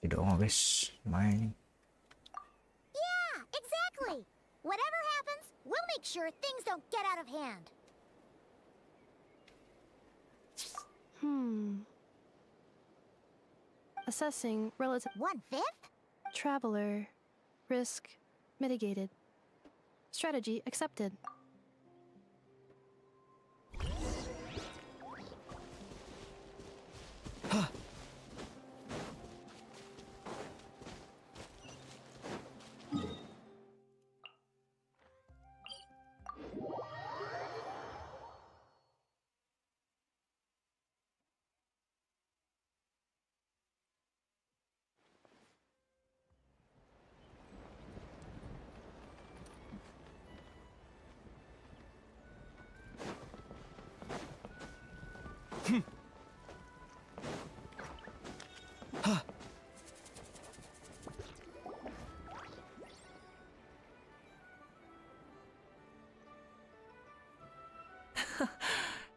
Thì độ mà guys, main. Yeah, exactly. Whatever happens, we'll make sure things don't get out of hand. Assessing relative 1/5? traveler risk mitigated. Strategy accepted.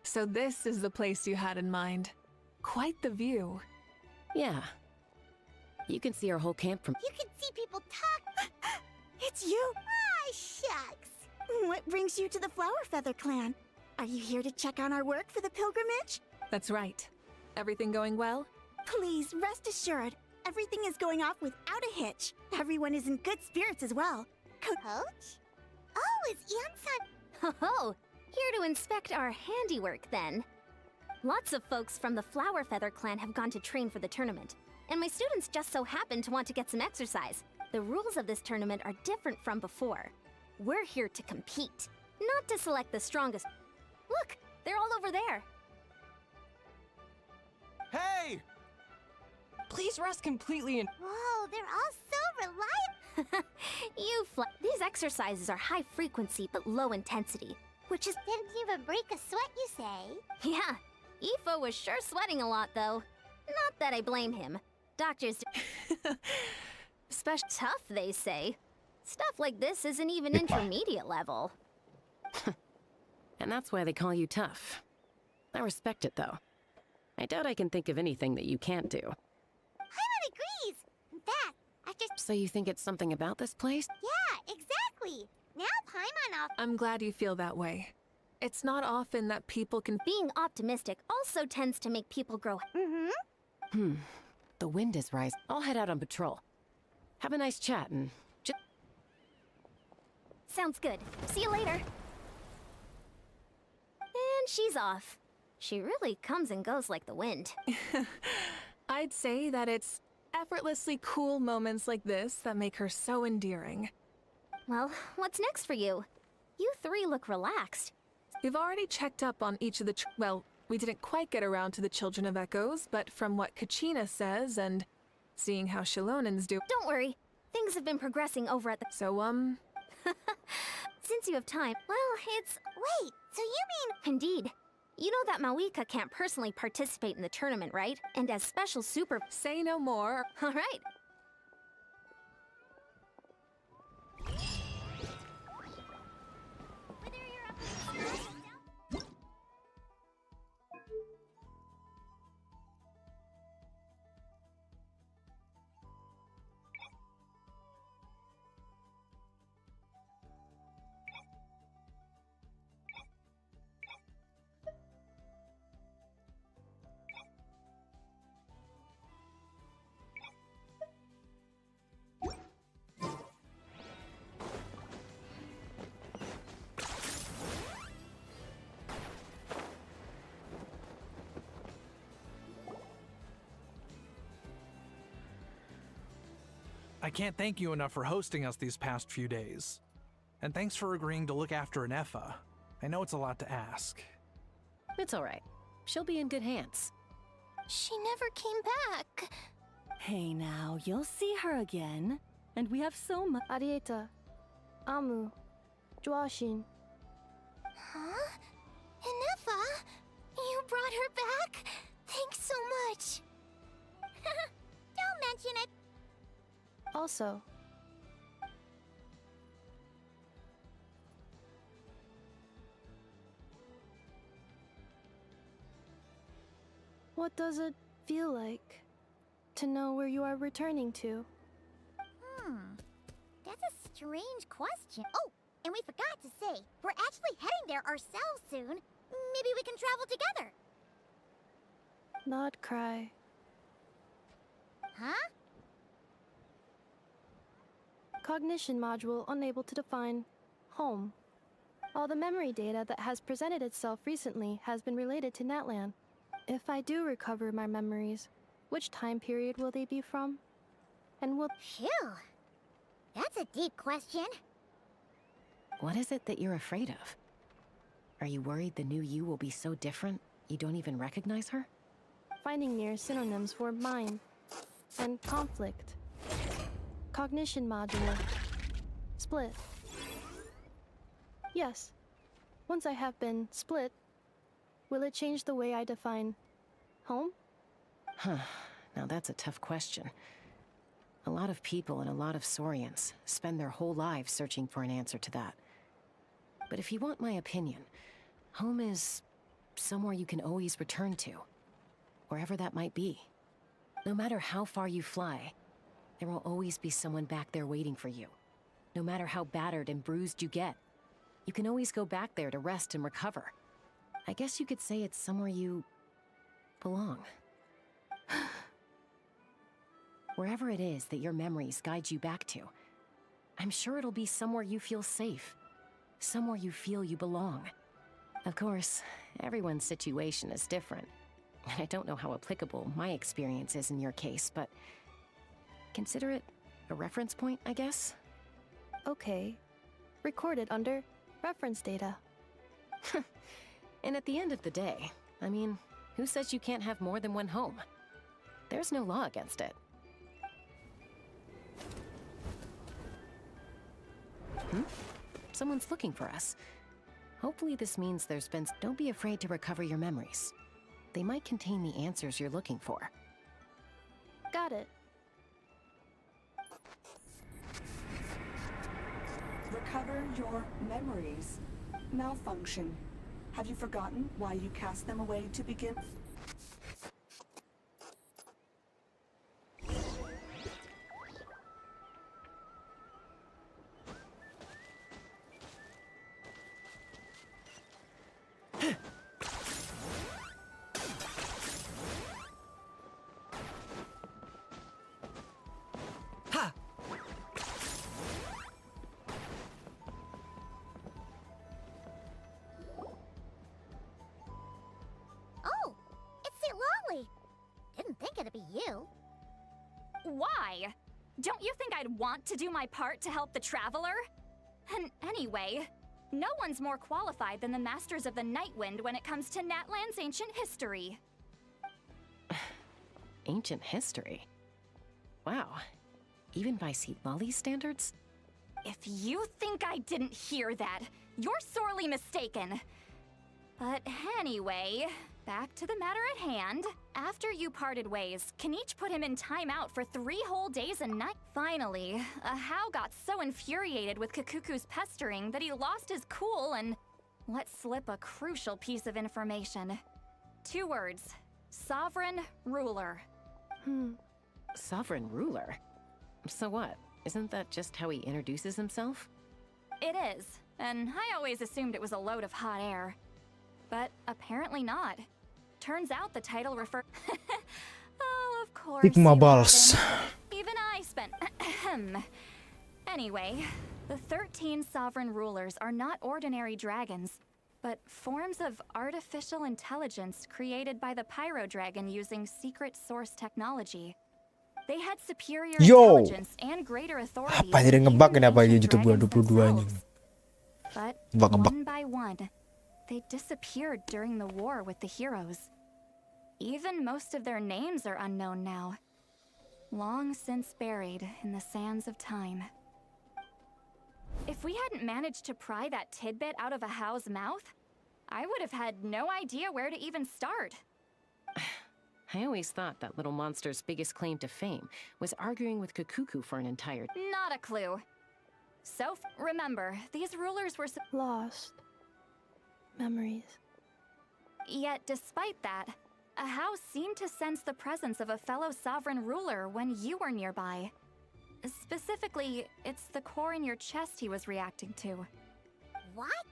So this is the place you had in mind. Quite the view. Yeah. You can see our whole camp from... You can see people talk. It's you! Ah, shucks. What brings you to the Flower Feather Clan? Are you here to check on our work for the pilgrimage? That's right. Everything going well? Please, rest assured, everything is going off without a hitch. Everyone is in good spirits as well. Coach? Oh, is Ian-san... Oh, here to inspect our handiwork then. Lots of folks from the Flower Feather Clan have gone to train for the tournament, and my students just so happen to want to get some exercise. The rules of this tournament are different from before. We're here to compete, not to select the strongest. Look, they're all over there. Hey! Please rest completely in. Whoa, they're all so reliable. These exercises are high frequency but low intensity, which is... Didn't even break a sweat, you say? Yeah, Ifo was sure sweating a lot though. Not that I blame him. Doctors... Special tough, they say. Stuff like this isn't even intermediate level. And that's why they call you tough. I respect it, though. I doubt I can think of anything that you can't do. Paimon agrees. In fact, after... So you think it's something about this place? Yeah, exactly. Now Paimon off... I'm glad you feel that way. It's not often that people can... Being optimistic also tends to make people grow... The wind is rising. I'll head out on patrol. Have a nice chat and... Sounds good. See you later. And she's off. She really comes and goes like the wind. I'd say that it's effortlessly cool moments like this that make her so endearing. Well, what's next for you? You three look relaxed. We've already checked up on each of the well, we didn't quite get around to the Children of Echoes, but from what Kachina says and seeing how Shilonen's do... Don't worry. Things have been progressing over at the... So, Since you have time, well, it's... Wait, so you mean... Indeed. You know that Mawika can't personally participate in the tournament, right? And as special super... Say no more. All right. Whether you're up in the sky or down... I can't thank you enough for hosting us these past few days. And thanks for agreeing to look after Anefa. I know it's a lot to ask. It's all right. She'll be in good hands. She never came back. Hey now, you'll see her again. And we have so much... Arieta. Amu. Joashin. Huh? Inefa? You brought her back? Thanks so much. Don't mention it. Also. What does it feel like to to know where you are returning to. That's a strange question. Oh, and we forgot to say, we're actually heading there ourselves soon. Maybe we can travel together. Nod-Krai. Huh? Cognition module unable to define home. All the memory data that has presented itself recently has been related to Natlan. If I do recover my memories, which time period will they be from? And will... Phew. That's a deep question. What is it that you're afraid of? Are you worried the new you will be so different you don't even recognize her? Finding near synonyms for mind and conflict. Cognition module. Split. Yes. Once I have been split, will it change the way I define home? Huh. Now that's a tough question. A lot of people and a lot of Saurians spend their whole lives searching for an answer to that. But if you want my opinion, home is somewhere you can always return to, wherever that might be. No matter how far you fly, there will always be someone back there waiting for you. No matter how battered and bruised you get, you can always go back there to rest and recover. I guess you could say it's somewhere you belong. Wherever it is that your memories guide you back to, I'm sure it'll be somewhere you feel safe. Somewhere you feel you belong. Of course, everyone's situation is different. And I don't know how applicable my experience is in your case, but consider it a reference point, I guess? Okay. Recorded under reference data. And at the end of the day, I mean, who says you can't have more than one home? There's no law against it. Someone's looking for us. Hopefully this means there's been... Don't be afraid to recover your memories. They might contain the answers you're looking for. Got it. Recover your memories. Malfunction. Have you forgotten why you cast them away to begin? Oh, it's St. Lolly. Didn't think it'd be you. Why? Don't you think I'd want to do my part to help the Traveler? And anyway, no one's more qualified than the Masters of the Nightwind when it comes to Natlan's ancient history. Ancient history? Wow. Even by St. Lolly's standards? If you think I didn't hear that, you're sorely mistaken. But anyway, back to the matter at hand. After you parted ways, Kaniche put him in timeout for 3 whole days and nights. Finally, Ahau got so infuriated with Kakuku's pestering that he lost his cool and let slip a crucial piece of information. 2 words. Sovereign Ruler. Sovereign ruler? So what? Isn't that just how he introduces himself? It is, and I always assumed it was a load of hot air. But apparently not. Turns out the title refers... Oh, of course. Sigma balls. Even I spent... Anyway, the 13 sovereign rulers are not ordinary dragons, but forms of artificial intelligence created by the Pyro Dragon using secret source technology. They had superior intelligence and greater authority Apa jadi than ngebug even kenapa ancient YouTube gua dragons 22 anjing. themselves. But Ngebug. one by one, they disappeared during the war with the heroes. Even most of their names are unknown now. Long since buried in the sands of time. If we hadn't managed to pry that tidbit out of Ahau's mouth, I would have had no idea where to even start. I always thought that little monster's biggest claim to fame was arguing with Kakuku for an entire... Not a clue. So, remember, these rulers were... Lost. Memories. Yet, despite that, A house seemed to sense the presence of a fellow sovereign ruler when you were nearby. Specifically, it's the core in your chest he was reacting to. What?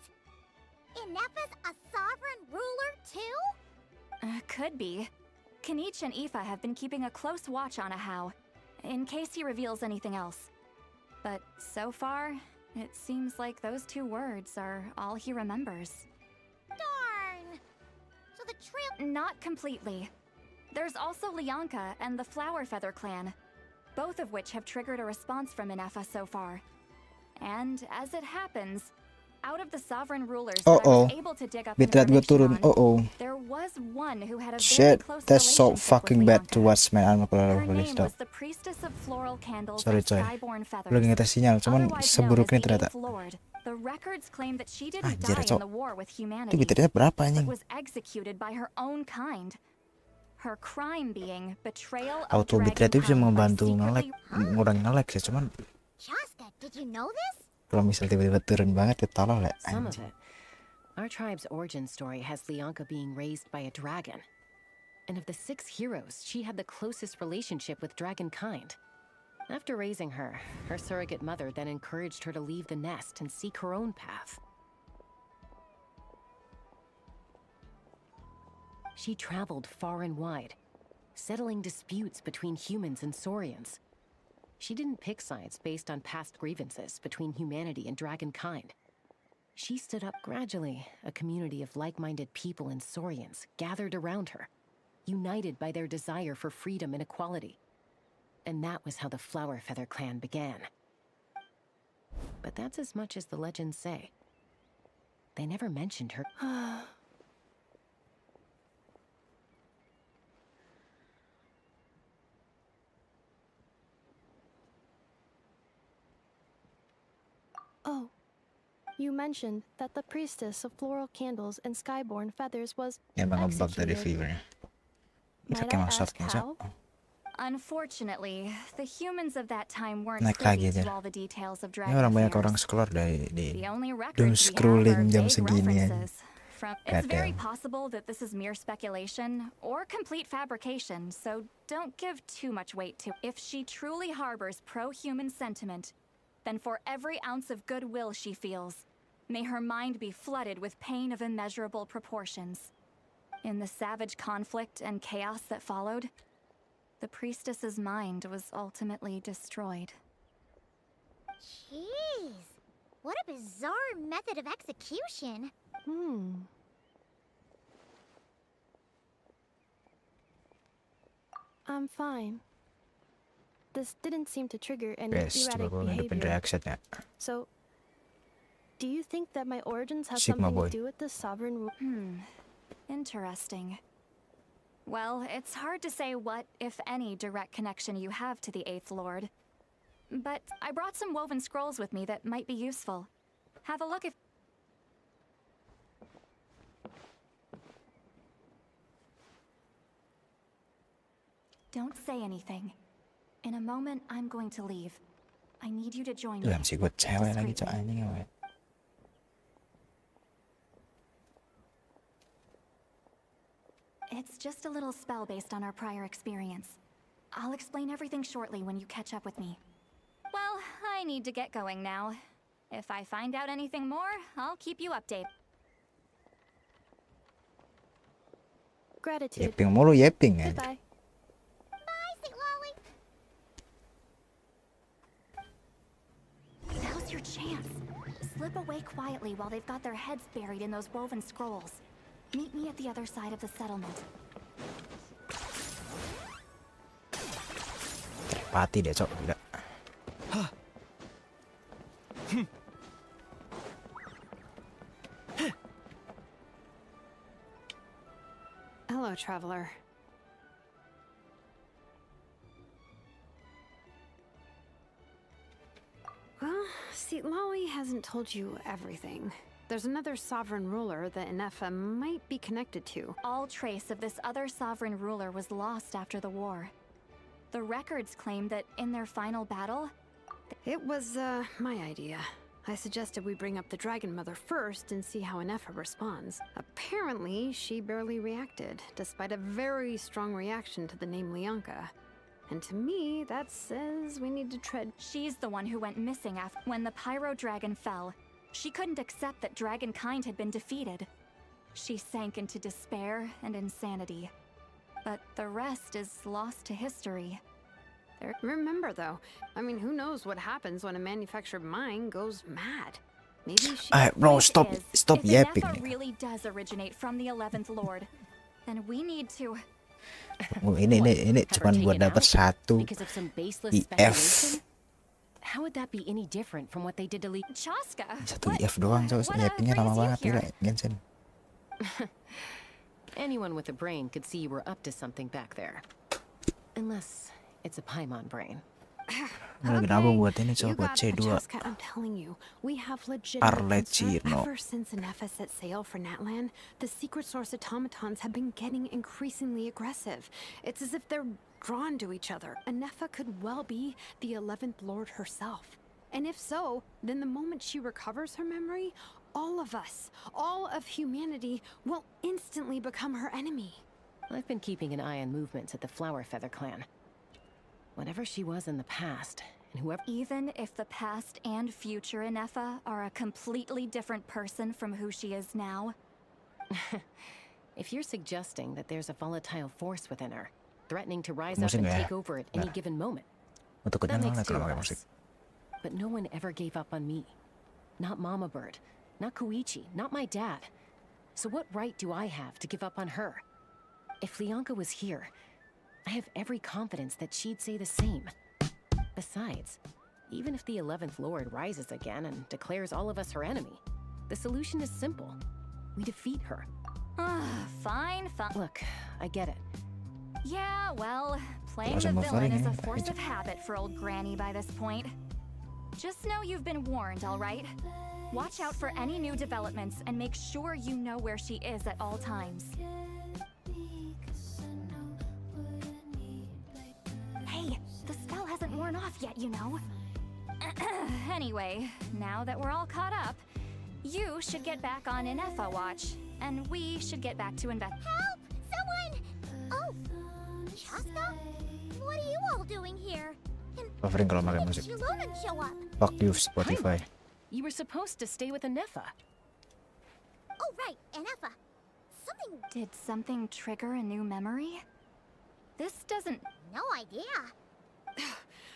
Ineppa's a sovereign ruler too? Could be. Kenichi and Aoife have been keeping a close watch on Ahau, in case he reveals anything else. But so far, it seems like those 2 words are all he remembers. Darn! So the trail... Not completely. There's also Lianka and the Flower Feather clan, both of which have triggered a response from Ineffa so far. And as it happens, out of the sovereign rulers that I was able to dig up Bitrate gue turun. information on, there was one who had a very Shit, close that's so relationship fucking with bad Lianka. to watch man. I'm Her boleh name stop. was the priestess of floral candles Sorry and coy. skyborn feathers. Belum ngetes sinyal, cuman Otherwise seburuk known ini as the ternyata. Eighth Lord. The records claim that she didn't Anjir, die Cok. in the war with Itu humanity, bitrate berapa but anjing? was executed by her own kind. Her crime being betrayal of Auto bitrate itu bisa dragonkind by membantu nge-lag, secretly... ngurangin nge-lag sih, cuman Shaska, did you know this? kalau misal tiba-tiba turun banget ya tolol ya. Some of Anjing. it. Our tribe's origin story has Lianka being raised by a dragon. And of the 6 heroes, she had the closest relationship with dragonkind. After raising her, her surrogate mother then encouraged her to leave the nest and seek her own path. She traveled far and wide, settling disputes between humans and saurians. She didn't pick sides based on past grievances between humanity and dragonkind. She stood up gradually, a community of like-minded people and saurians gathered around her, united by their desire for freedom and equality. And that was how the Flower Feather clan began. But that's as much as the legends say. They never mentioned her. Oh, you mentioned that the priestess of floral candles and skyborn feathers was Ya bang ngebug dari executed. viewernya. Might Pakai I mouse ask kayaknya. how? Unfortunately, the humans of that time weren't Naik privy lagi to dia. all the details of Ini dragon orang banyak affairs. orang scroll dari di The only records doom we have scrolling are jam vague segini aja. references. It's very Goddamn. possible that this is mere speculation or complete fabrication, so don't give too much weight to. If she truly harbors pro-human sentiment, then for every ounce of goodwill she feels, may her mind be flooded with pain of immeasurable proportions. In the savage conflict and chaos that followed, the priestess's mind was ultimately destroyed. Jeez. What a bizarre method of execution. I'm fine. This didn't seem to trigger any Guys, coba erratic gue ngedepin behavior. reactionnya. So, do you think that my origins have Sigma something boy. to do with the sovereign Interesting. Well, it's hard to say what, if any, direct connection you have to the Eighth Lord. But I brought some woven scrolls with me that might be useful. Have a look if... Don't say anything. In a moment, I'm going to leave. I need you to join me. Dalam sih gue cewek lagi cok anjing ya. It's just a little spell based on our prior experience. I'll explain everything shortly when you catch up with me. Well, I need to get going now. If I find out anything more, I'll keep you updated. Gratitude. Yeping mulu yeping ya. Goodbye. Bye, St. Lolly. Now's your chance. Slip away quietly while they've got their heads buried in those woven scrolls. Meet me at the other side of the settlement. Pati deh cok. Gila. Hello, traveler. Well, see, Lolly hasn't told you everything. There's another sovereign ruler that Ineffa might be connected to. All trace of this other sovereign ruler was lost after the war. The records claim that in their final battle... It was, my idea. I suggested we bring up the Dragon Mother first and see how Inefa responds. Apparently, she barely reacted, despite a very strong reaction to the name Lianka. And to me, that says we need to tread. She's the one who went missing when the Pyro Dragon fell. She couldn't accept that dragonkind had been defeated. She sank into despair and insanity. But the rest is lost to history. Remember, though, I mean, who knows what happens when a manufactured mine goes mad? Maybe she. Bro, stop If yapping. Inefa really does originate from the 11th Lord, then we need to. Oh, ini cuman buat dapat satu Because of some baseless IF. speculation? How would that be any different from what they did to Lee? Chaska. Satu IF doang, cok. Yappingnya lama banget gila, Genshin. Anyone with a brain could see you were up to something back there. Unless it's a Paimon brain. Lagi nabung buat ini, cok, You buat got it, C2. Jessica, I'm telling you, we have legitimate concern. Arlecchino. Ever since Inefa set sail for Natlan, the secret source automatons have been getting increasingly aggressive. It's as if they're drawn to each other. Inefa could well be the 11th Lord herself. And if so, then the moment she recovers her memory, all of us, all of humanity, will instantly become her enemy. I've been keeping an eye on movements at the Flower Feather clan. Whatever she was in the past, and whoever— Even if the past and future Inefa are a completely different person from who she is now. If you're suggesting that there's a volatile force within her, threatening to rise up Musik and nggak ya? take over at any given moment, Untuk that kedengaran makes kalau two pakai of musik. us. But no one ever gave up on me. Not Mama Bird, not Koichi, not my dad. So what right do I have to give up on her? If Lianka was here, I have every confidence that she'd say the same. Besides, even if the 11th Lord rises again and declares all of us her enemy, the solution is simple. We defeat her. Fine. Look, I get it. Yeah, well, playing Wasn't the villain buffering is a ini, force pakai of habit for old Granny by this point. Just know you've been warned, all right? Watch out for any new developments and make sure you know where she is at all times. Hey, the spell hasn't worn off yet, you know. Anyway, now that we're all caught up, you should get back on Inefa watch, and we should get back to Help! Someone! Oh, Chaska? What are you all doing here? And Buffering kalau pakai when musik. did Shilonan show up? Fuck you Spotify. You were supposed to stay with Inefa. Oh, right, Inefa. Did something trigger a new memory? This doesn't... No idea.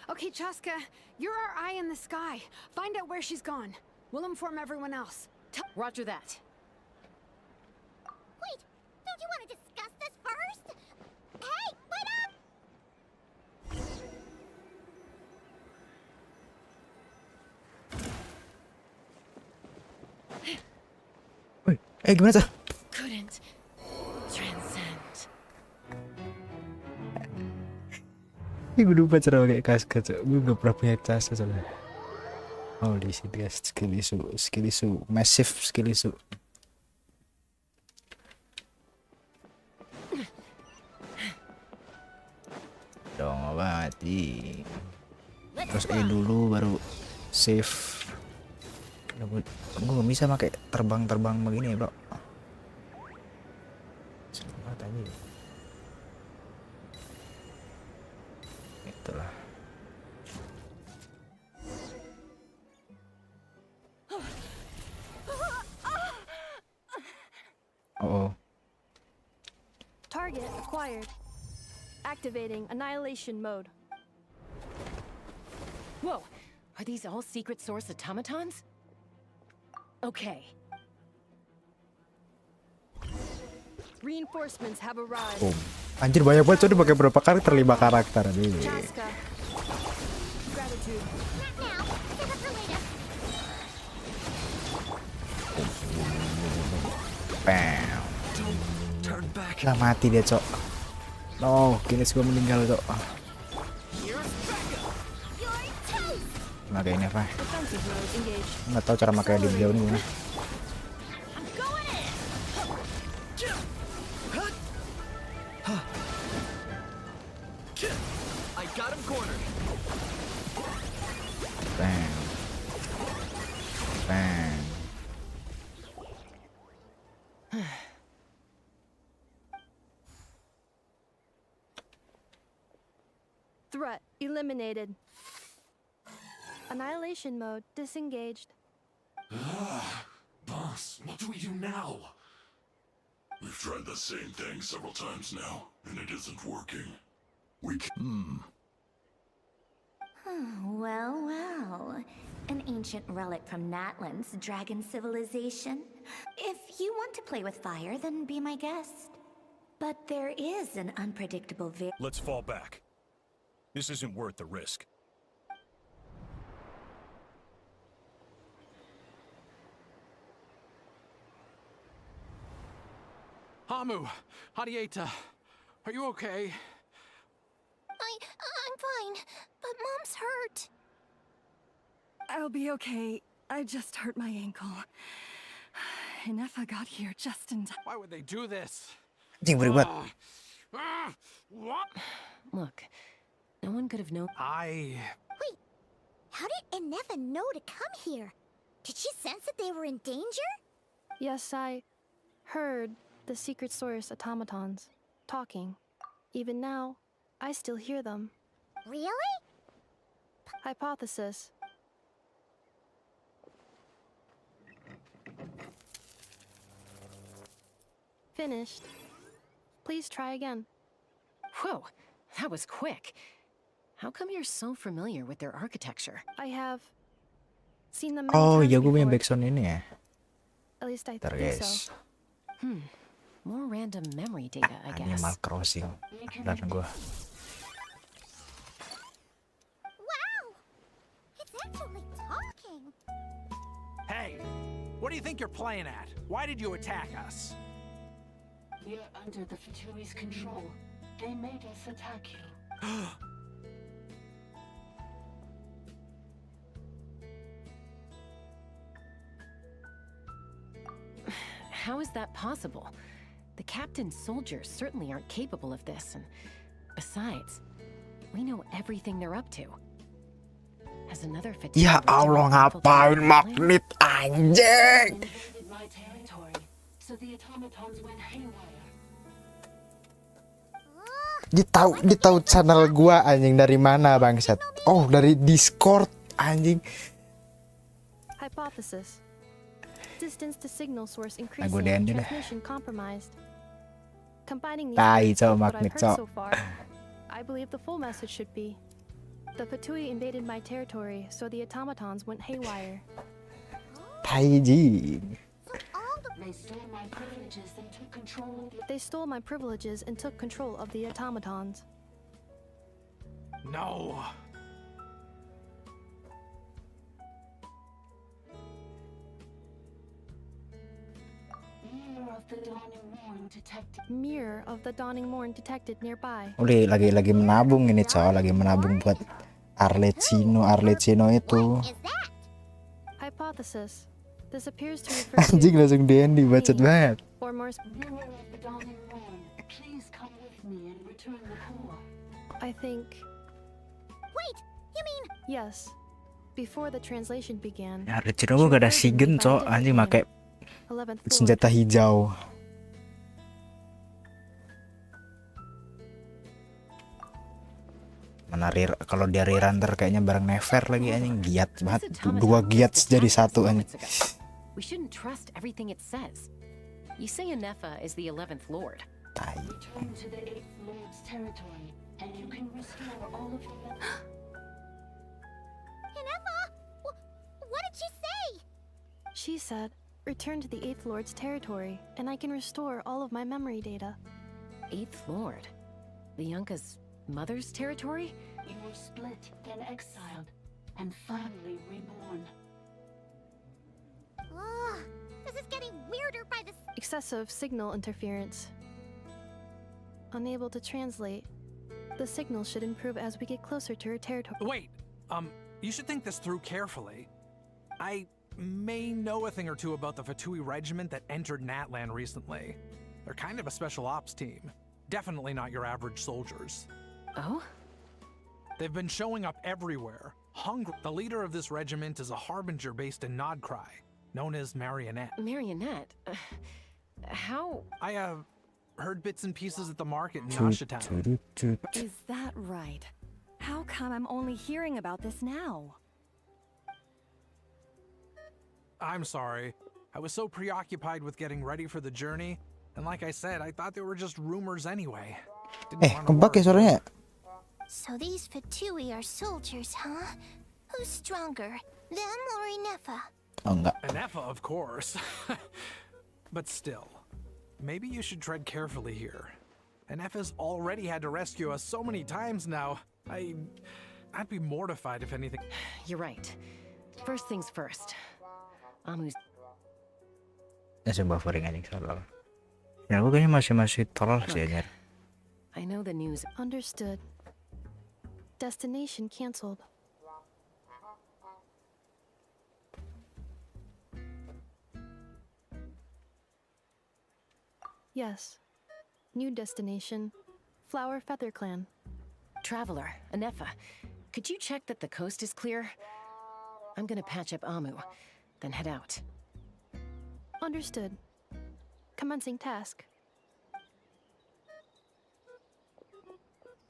Okay, Chaska, you're our eye in the sky. Find out where she's gone. We'll inform everyone else. Roger that. Wait, don't you want to discuss this first? Hey, wait up! Woi, gimana tuh? Couldn't transcend. Ini gue lupa cara pakai kaska, cok. Gue gak pernah punya kaska soalnya. Holy shit guys, skill issue, massive skill issue. Dong mati. Terus dulu baru save. Gue gak bisa pakai terbang begini bro. Selamat aja. Itulah. Oh. Target acquired. Activating annihilation mode. Whoa, are these all secret source automatons? Okay. Reinforcements have arrived. Boom. Anjir banyak banget, coba pakai berapa karakter? 5 karakter nih. Chaska. Gratitude. Not now. Save it for later. Bam. Turn back. Lah mati dia, cok. No, Giles gue meninggal, cok. Pakai ini apa? Defensive mode engaged. Nggak tahu cara pakai di beliau ini gimana. I got him cornered. Bam. Threat eliminated. Annihilation mode disengaged. Boss, what do we do now? We've tried the same thing several times now, and it isn't working. We can— Well, well. An ancient relic from Natlan's dragon civilization. If you want to play with fire, then be my guest. But there is an unpredictable Let's fall back. This isn't worth the risk. Hamu, Hadieta, are you okay? I'm fine, but Mom's hurt. I'll be okay. I just hurt my ankle. Inefa got here just in time. Why would they do this? Anjing beribad. What? Look, no one could have known. Wait, how did Inefa know to come here? Did she sense that they were in danger? Yes, I heard the secret source automatons talking. Even now, I still hear them. Really? Hypothesis. Finished. Please try again. Whoa, that was quick. How come you're so familiar with their architecture? I have seen them many Oh times iya, gue punya before. backsound ini ya. At least I Ntar think guys. so. More random memory data, I guess. Animal Crossing. Dan gue. Wow! It's actually talking. Hey, what do you think you're playing at? Why did you attack us? We're under the Fatui's control. They made us attack you. How is that possible? The captain's soldiers certainly aren't capable of this, and besides, we know everything they're up to. Has another Fatui Ya Allah, ngapain magnet anjing? Invaded my territory, so the automatons went haywire. Dia tahu channel gua anjing dari mana bangsat? Oh, dari Discord anjing. Hypothesis. Distance to signal source Nah, increasing, gue DND deh. transmission compromised. Combining these Tai, facts cok, with what I've magnet, heard cok. so far, I believe the full message should be: the Fatui invaded my territory, so the automatons went haywire. Tai jing. They stole my privileges and took control of the... They stole my privileges and took control of the automatons. No. Mirror of the dawning morn detected. Mirror of the dawning morn detected nearby. Udah lagi menabung ini cowok, lagi menabung buat Arlecchino itu. Hypothesis. This appears to refer to Anjing langsung DND bacot banget. or more Mirror of the dawning morn, please come with me and return the core. I think Wait, you mean yes. Before the translation began. Ya Arlecchino gue gak ada sigen cowok, anjing pakai 11th floor. senjata hijau. Mana kalau dia rerunner kayaknya bareng Never lagi anjing, giat banget. Dua giat jadi satu anjing. We shouldn't trust everything it says. You say Inefa is the 11th Lord. Tai. Return to the 8th Lord's territory, and you can restore all of the... Inefa? What did she say? She said, return to the 8th Lord's territory, and I can restore all of my memory data. 8th Lord? The Yunka's mother's territory? You were split, then exiled, and finally reborn. Ugh, this is getting weirder by the Excessive signal interference. Unable to translate. The signal should improve as we get closer to her territory. Wait, you should think this through carefully. I may know a thing or two about the Fatui regiment that entered Natlan recently. They're kind of a special ops team. Definitely not your average soldiers. Oh? They've been showing up everywhere. Hungry. The leader of this regiment is a harbinger based in Nod-Krai, known as Marionette. Marionette? how... I, heard bits and pieces at the market in Nashitown. Is that right? How come I'm only hearing about this now? I'm sorry. I was so preoccupied with getting ready for the journey, and like I said, I thought they were just rumors anyway. Kebak ya suaranya. So these Fatui are soldiers, huh? Who's stronger, them or Inefa? Oh, enggak. Anefa, of course. But still, maybe you should tread carefully here. Anefa's already had to rescue us so many times now. I'd be mortified if anything. You're right. First things first. Amu's... Langsung buffering anjing salah. Ya aku kayaknya masih tolol sih anjir. I know the news. Understood. Destination cancelled. Yes. New destination. Flower Feather Clan. Traveler, Anefa, could you check that the coast is clear? I'm gonna patch up Amu, then head out. Understood. Commencing task.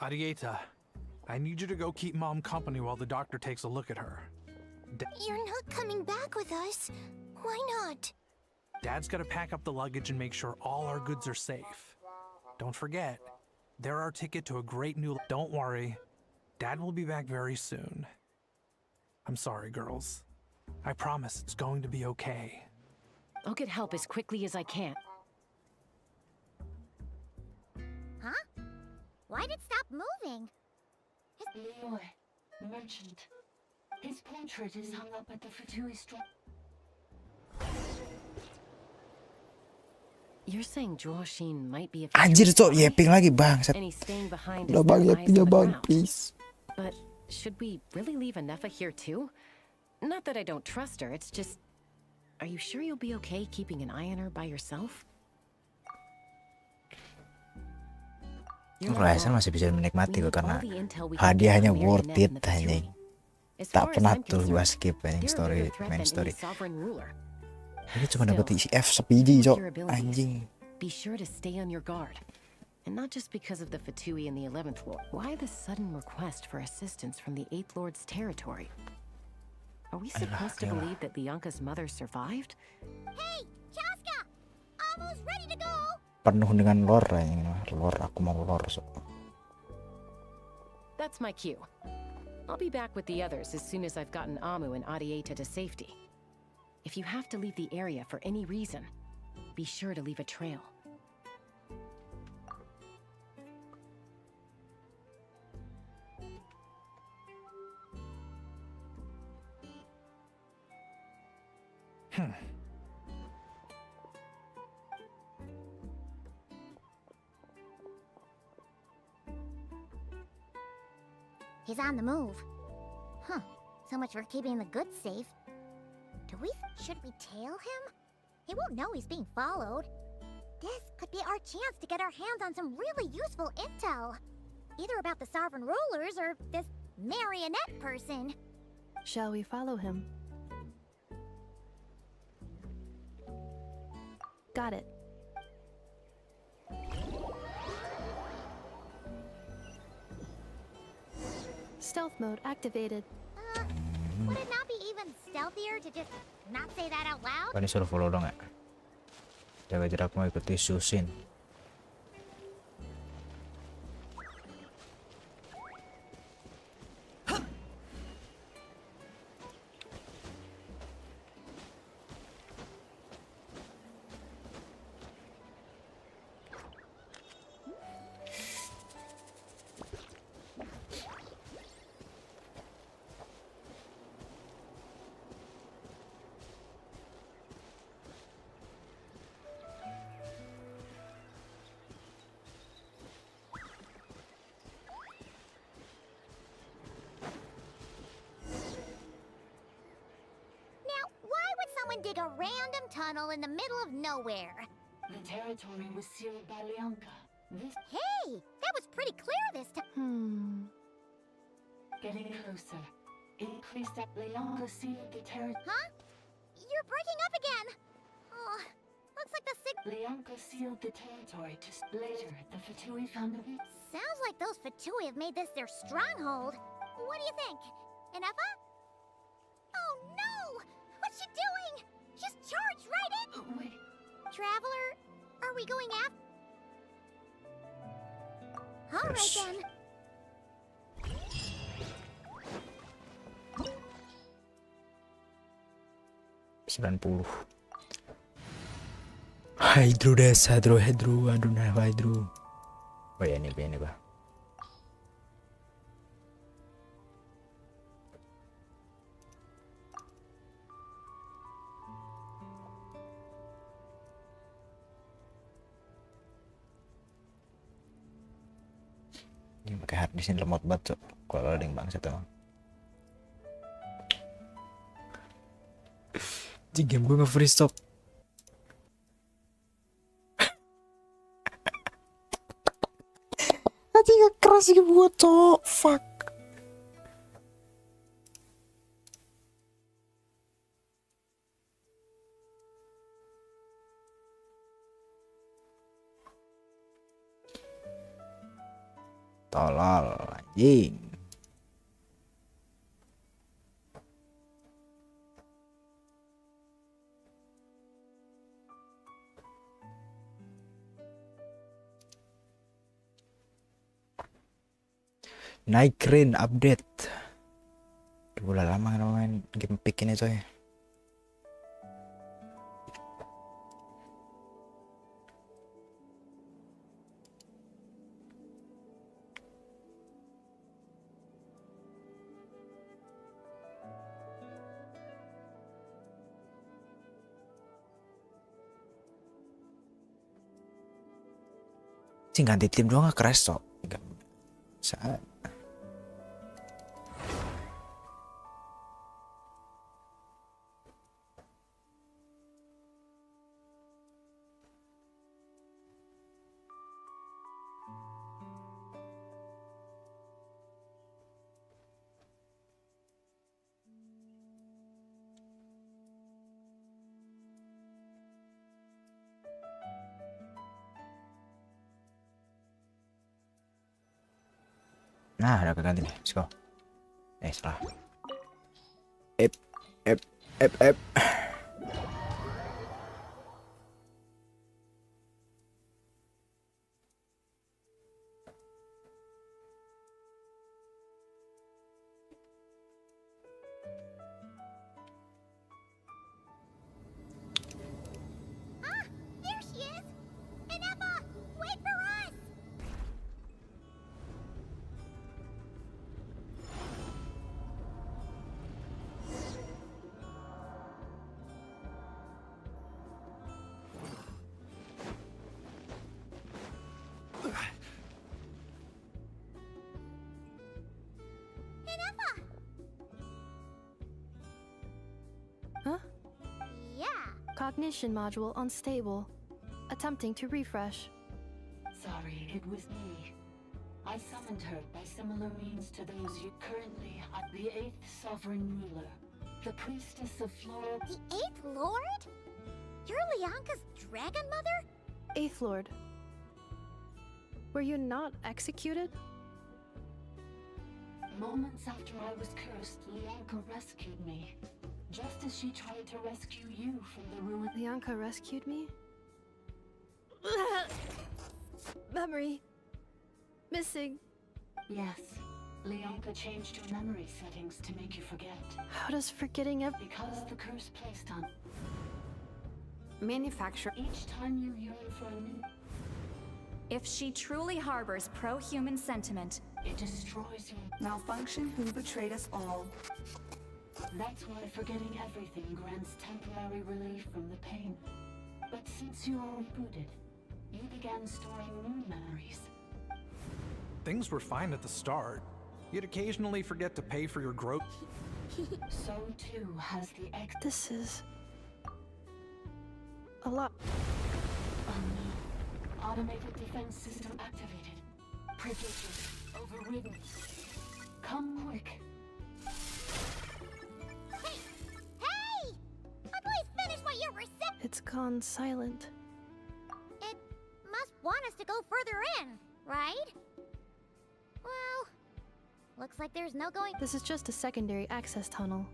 Arieta, I need you to go keep Mom company while the doctor takes a look at her. You're not coming back with us. Why not? Dad's gotta pack up the luggage and make sure all our goods are safe. Don't forget, they're our ticket to a great new... Don't worry. Dad will be back very soon. I'm sorry, girls. I promise it's going to be okay. I'll get help as quickly as I can. Huh? Why'd it stop moving? Leroy, the merchant. His portrait is hung up at the Fatui store. You're saying Joashin might be a... Anjir, cok, yapping lagi bangsat. And he's staying behind Udah bang, yappingnya bang, please. But should we really leave Anefa here too? Not that I don't trust her, it's just... Are you sure you'll be okay keeping an eye on her by yourself? Rasa masih bisa menikmati kok karena hadiahnya worth it anjing. Tak pernah tuh gua skip anjing story, main story. Ini cuma dapat isi F sepiji cok, anjing. Be sure to stay on your guard. And not just because of the Fatui and the 11th Lord. Why the sudden request for assistance from the 8th Lord's territory? Are we supposed to believe that Lianka's mother survived? Hey, Chaska! Almost ready to go! Penuh dengan lore anjing, lore aku mau lore so. That's my cue. I'll be back with the others as soon as I've gotten Amu and Arieta to safety. If you have to leave the area for any reason, be sure to leave a trail. He's on the move. Huh. So much for keeping the goods safe. Should we tail him? He won't know he's being followed. This could be our chance to get our hands on some really useful intel. Either about the sovereign rulers or this marionette person. Shall we follow him? Got it. Stealth mode activated. Would it not be even stealthier to just not say that out loud? Ini suruh follow dong ya. Jaga jarak mau ikuti Susin. Dig a random tunnel in the middle of nowhere. The territory was sealed by Lianka. Hey, that was pretty clear this time. Getting closer. Increase that Lianka sealed the territory. Huh? You're breaking up again. Oh, looks like the sick Lianka sealed the territory to later. The Fatui found a weak. Sounds like those Fatui have made this their stronghold. What do you think? Inefa? Oh no! What's she doing? She's charged right in! Wait. Traveler, are we going after? Alright Yes. then. 90. Hydro des, hydro, aduh nah hydro. Oh ya ini bah. Ini pakai hard disk ini lemot banget cok. Kalau loading bangsat emang. Di game gue nge-free stop. Nanti gak keras gitu buat cok. Fuck. Tolol anjing. Nod-Krai update. Udah lama nggak main game pick ini coy. Sih ganti tim doang gak crash kok. Enggak. Saat nah, udah keganti nih. Let's go. Salah. Ep. There she is! Inefa, wait for us! Inefa! Huh? Yeah. Cognition module unstable. Attempting to refresh. Sorry, it was me. I summoned her by similar means to those you currently have. The 8th Sovereign Ruler, the Priestess of Flora. The 8th Lord? You're Lianka's dragon mother? 8th Lord. Were you not executed? Moments after I was cursed, Lianka rescued me. Just as she tried to rescue you from the ruin. Lianka rescued me? Memory. Missing. Yes. Lianka changed your memory settings to make you forget. How does forgetting Because the curse placed on Manufacture. each time you yearn for a new, If she truly harbors pro-human sentiment, it destroys you. Malfunction who betrayed us all. That's why forgetting everything grants temporary relief from the pain. But since you are rebooted, you began storing new memories. Things were fine at the start. You'd occasionally forget to pay for your growth. So too has the This is a lot. Oh no. Automated defense system activated. Privileges overridden. Come quick. Hey! At least finish what you were saying! It's gone silent. want us to go further in, right? Well, looks like there's no going. This is just a secondary access tunnel.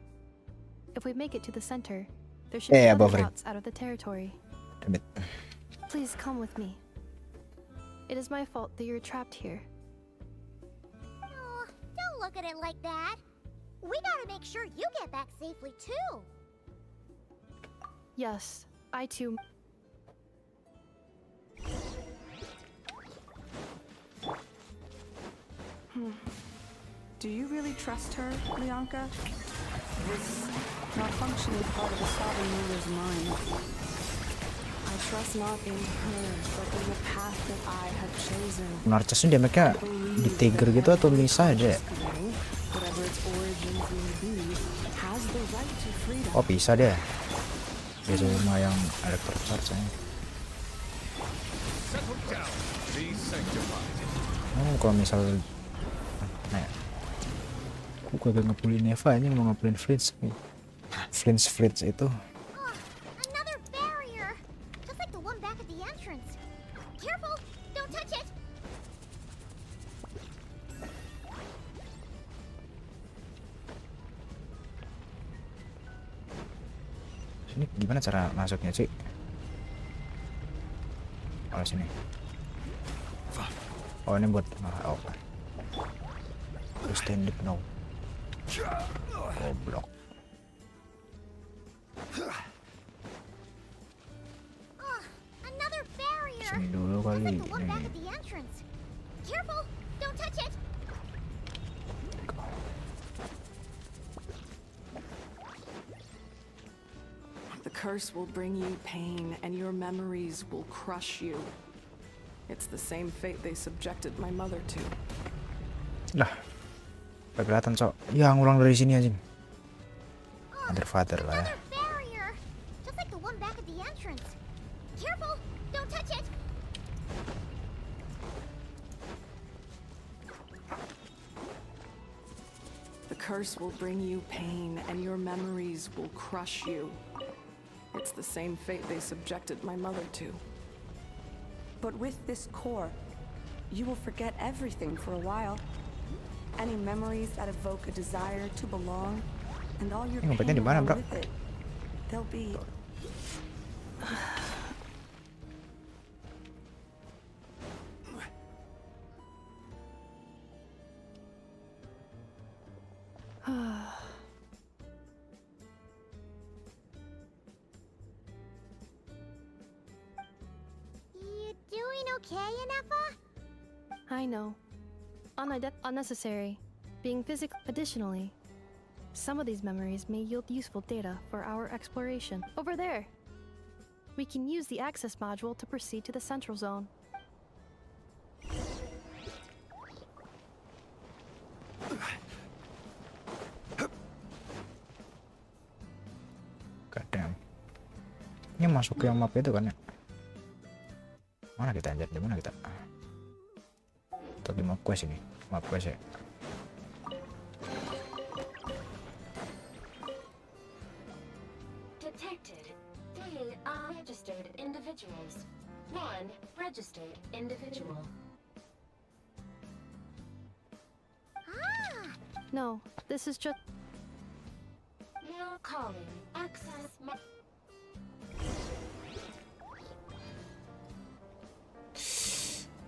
If we make it to the center, there should be other routes out of the territory. Damn it. Please come with me. It is my fault that you're trapped here. Oh, don't look at it like that. We gotta make sure you get back safely too. Yes, I too. Do you really trust her, Leonka? This malfunction is part of the sovereign ruler's mind. I trust not in her, but in the path that I have chosen. Narcisnya damage-nya di trigger gitu atau bisa aja? Whatever its origins may be, has the right to freedom. Oh bisa deh. Biasanya sama yang electric charge nya. Oh kalau misal nah, aku kagak ngebully Neva aja mau ngebully Fritz. Fritz itu. Another barrier, just like the one back at the entrance. Careful, don't touch it. Sini gimana cara masuknya sih? Oh sini. Oh ini buat oh. Stand it now. Goblok. Another barrier. Sini dulu kali like the one back ini. at the entrance. Careful, don't touch it. The curse will bring you pain, and your memories will crush you. It's the same fate they subjected my mother to. Lah. Kelihatan sok. Ya ngulang dari sini aja. Father lah ya. Barrier, just like the one back at the entrance. Careful, don't touch it. The curse will bring you pain, and your memories will crush you. It's the same fate they subjected my mother to. But with this core, you will forget everything for a while. Any memories that evoke a desire to belong, and all your pain along with it, they'll be... You doing okay, Inefa? I know. Unnecessary. Being physical. Additionally, some of these memories may yield useful data for our exploration. Over there! We can use the access module to proceed to the central zone. Kadang. Ini masuk ke yang map itu kan ya? Mana kita anjir? Di mana kita? Atau di map quest ini? Map quest ya? Detected 3 unregistered individuals. 1 registered individual. No, this is just... Now calling access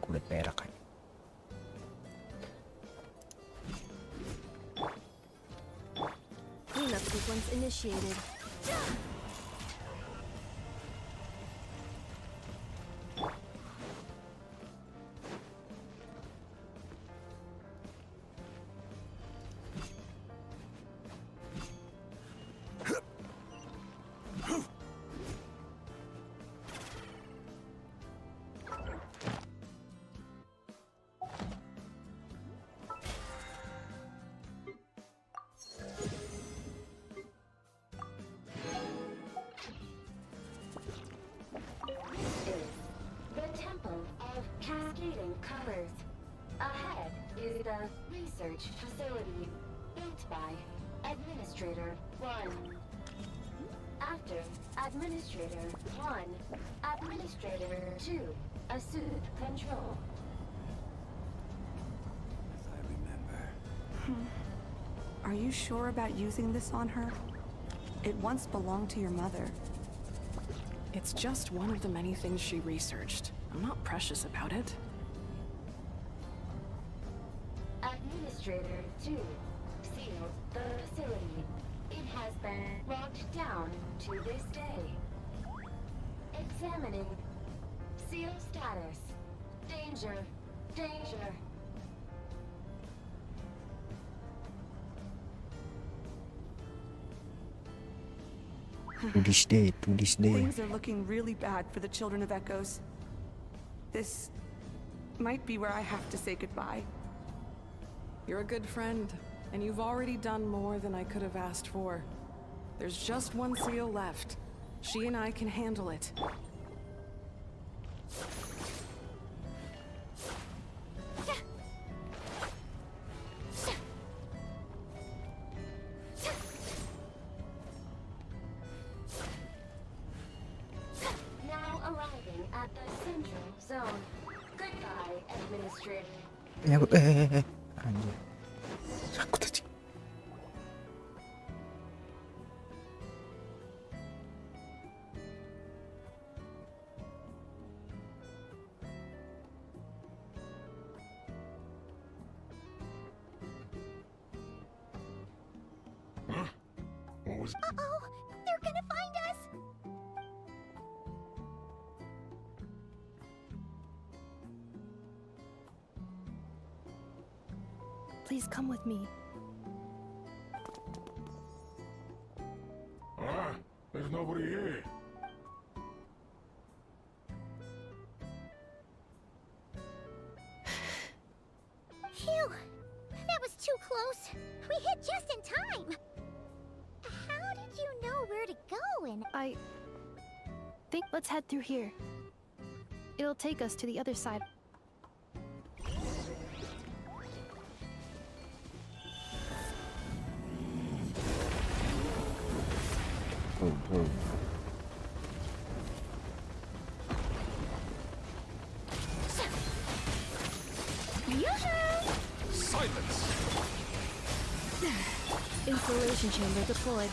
Kulit perak kan? Cleanup sequence initiated. Ahead is the research facility built by Administrator 1. After Administrator 1, Administrator 2. Assume control. As I remember. Are you sure about using this on her? It once belonged to your mother. It's just one of the many things she researched. I'm not precious about it. Administrator 2 sealed the facility. It has been locked down to this day. Examining. Seal status. Danger. Danger. To this day, to this day. Things are looking really bad for the Children of Echoes. This might be where I have to say goodbye. You're a good friend, and you've already done more than I could have asked for. There's just one seal left. She and I can handle it. Now arriving at the central zone. Goodbye, Administrator. Nyangkut, anjir. Sakut aja. What was... Uh-oh! They're gonna find us! Please come with me. There's nobody here. Phew! That was too close. We hit just in time. How did you know where to go and... I think let's head through here. It'll take us to the other side. Silence! Insulation chamber deployed.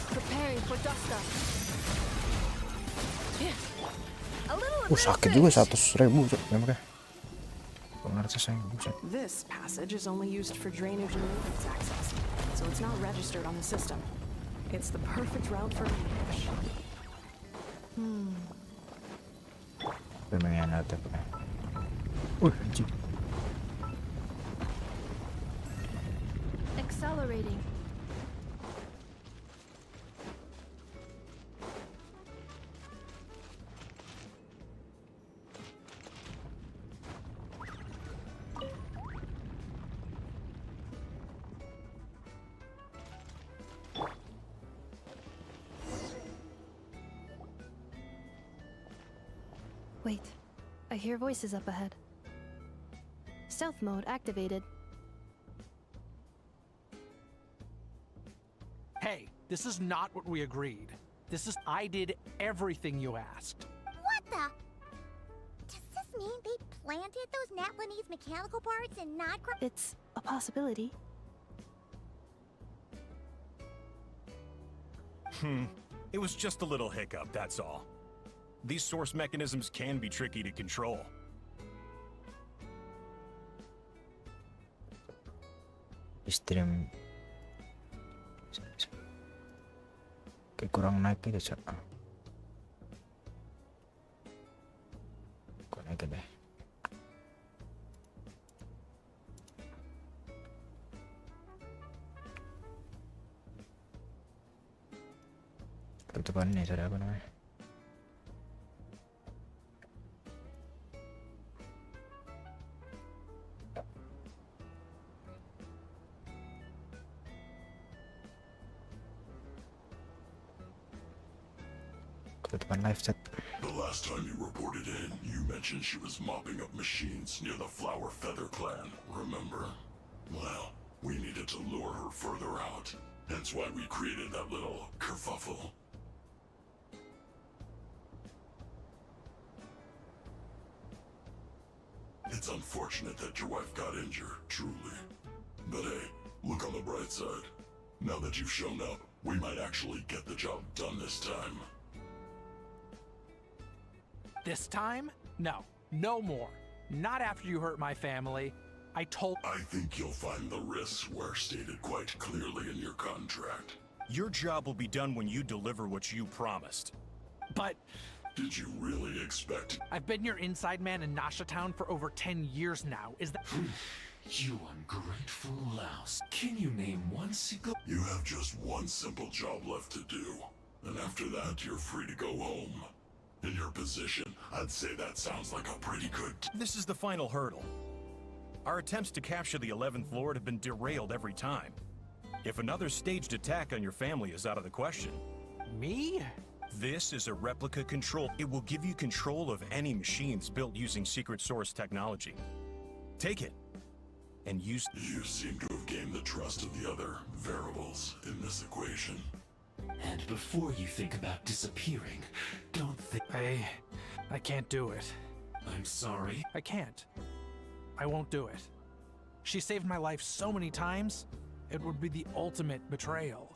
Preparing for dust up. A little Sakit juga 100.000 cok memangnya. Pengerti saya buset. This passage is only used for drainage and maintenance access, so it's not registered on the system. It's the perfect route for ambush. Lumayan ada apa? Anjir. Accelerating. Wait, I hear voices up ahead. Stealth mode activated. Hey, this is not what we agreed. I did everything you asked. What the? Does this mean they planted those Natlanese mechanical parts in Nod-Krai? It's a possibility. It was just a little hiccup, that's all. These source mechanisms can be tricky to control. Stream kayak kurang naik gitu cok. Kok naik deh. Tutupan nih sudah apa namanya? Tutupan live chat. The last time you reported in, you mentioned she was mopping up machines near the Flower Feather clan, remember? Well, we needed to lure her ever further out. Hence why we created that little kerfuffle. It's unfortunate that your wife got injured, truly. But hey, look on the bright side. Now that you've shown up, we might actually get the job done this time. This time? No. No more. Not after you hurt my family. I think you'll find the risks were stated quite clearly in your contract. Your job will be done when you deliver what you promised. But... Did you really expect... I've been your inside man in Nasha Town for over 10 years now. Is that... You ungrateful louse. Can you name one single... You have just one simple job left to do. And after that, you're free to go home. In your position, I'd say that sounds like a pretty good... This is the final hurdle. Our attempts to capture the 11th Lord have been derailed every time. If another staged attack on your family is out of the question... Me? This is a replica control. It will give you control of any machines built using secret source technology. Take it. And use... You seem to have gained the trust of the other variables in this equation. And before you think about disappearing, don't think... I can't do it. I'm sorry. I can't. I won't do it. She saved my life so many times, it would be the ultimate betrayal.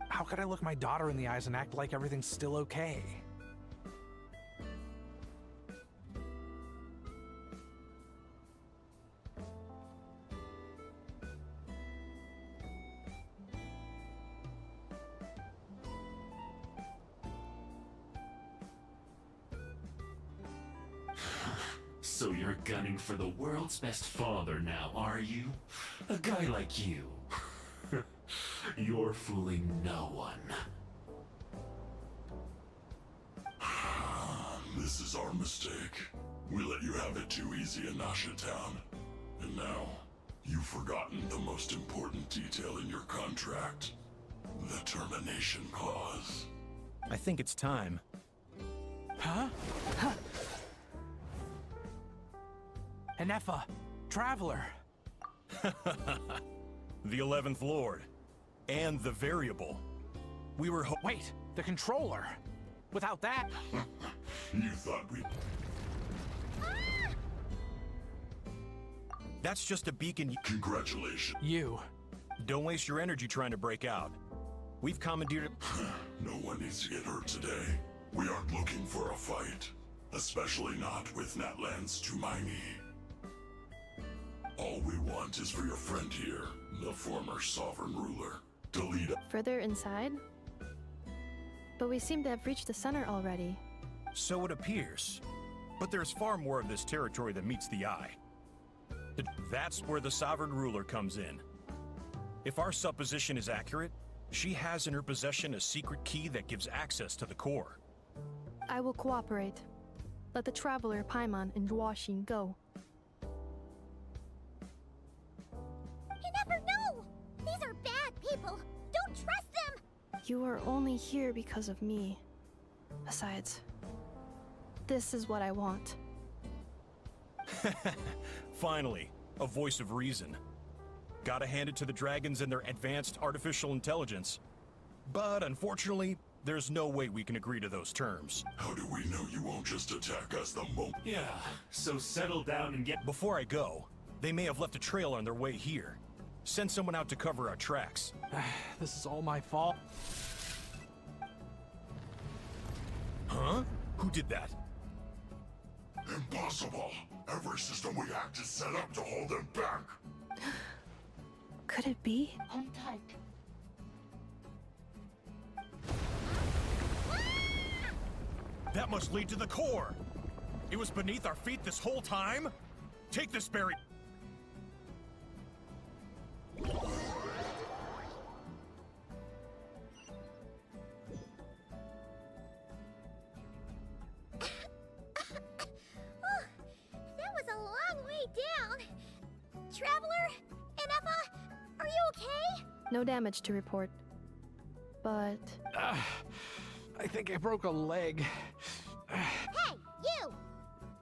How could I look my daughter in the eyes and act like everything's still okay? So you're gunning for the world's best father now, are you? A guy like you. You're fooling no one. This is our mistake. We let you have it too easy in Nasha Town. And now, you've forgotten the most important detail in your contract. The termination clause. I think it's time. Huh? Enefa, Traveler. The 11th Lord. And the variable. We were Wait, the controller. Without that... You thought we... That's just a beacon. Congratulations. You. Don't waste your energy trying to break out. We've commandeered... No one needs to get hurt today. We aren't looking for a fight. Especially not with Natlan's Tumaini. All we want is for your friend here, the former sovereign ruler, to lead us. Further inside? But we seem to have reached the center already. So it appears. But there's far more of this territory than meets the eye. That's where the sovereign ruler comes in. If our supposition is accurate, she has in her possession a secret key that gives access to the core. I will cooperate. Let the Traveler, Paimon, and Duoxin go. You never know! These are bad people! Don't trust them! You are only here because of me. Besides, this is what I want. Finally, a voice of reason. Gotta hand it to the dragons and their advanced artificial intelligence. But unfortunately, there's no way we can agree to those terms. How do we know you won't just attack us the moment? Yeah, so settle down and get... Before I go, they may have left a trail on their way here. Send someone out to cover our tracks. This is all my fault. Huh? Who did that? Impossible! Every system we hacked is set up to hold them back! Could it be? Hold tight. That must lead to the core! It was beneath our feet this whole time? Take this berry! That was a long way down! Traveler? Enefa? Are you okay? No damage to report. But... I think I broke a leg. Hey, you!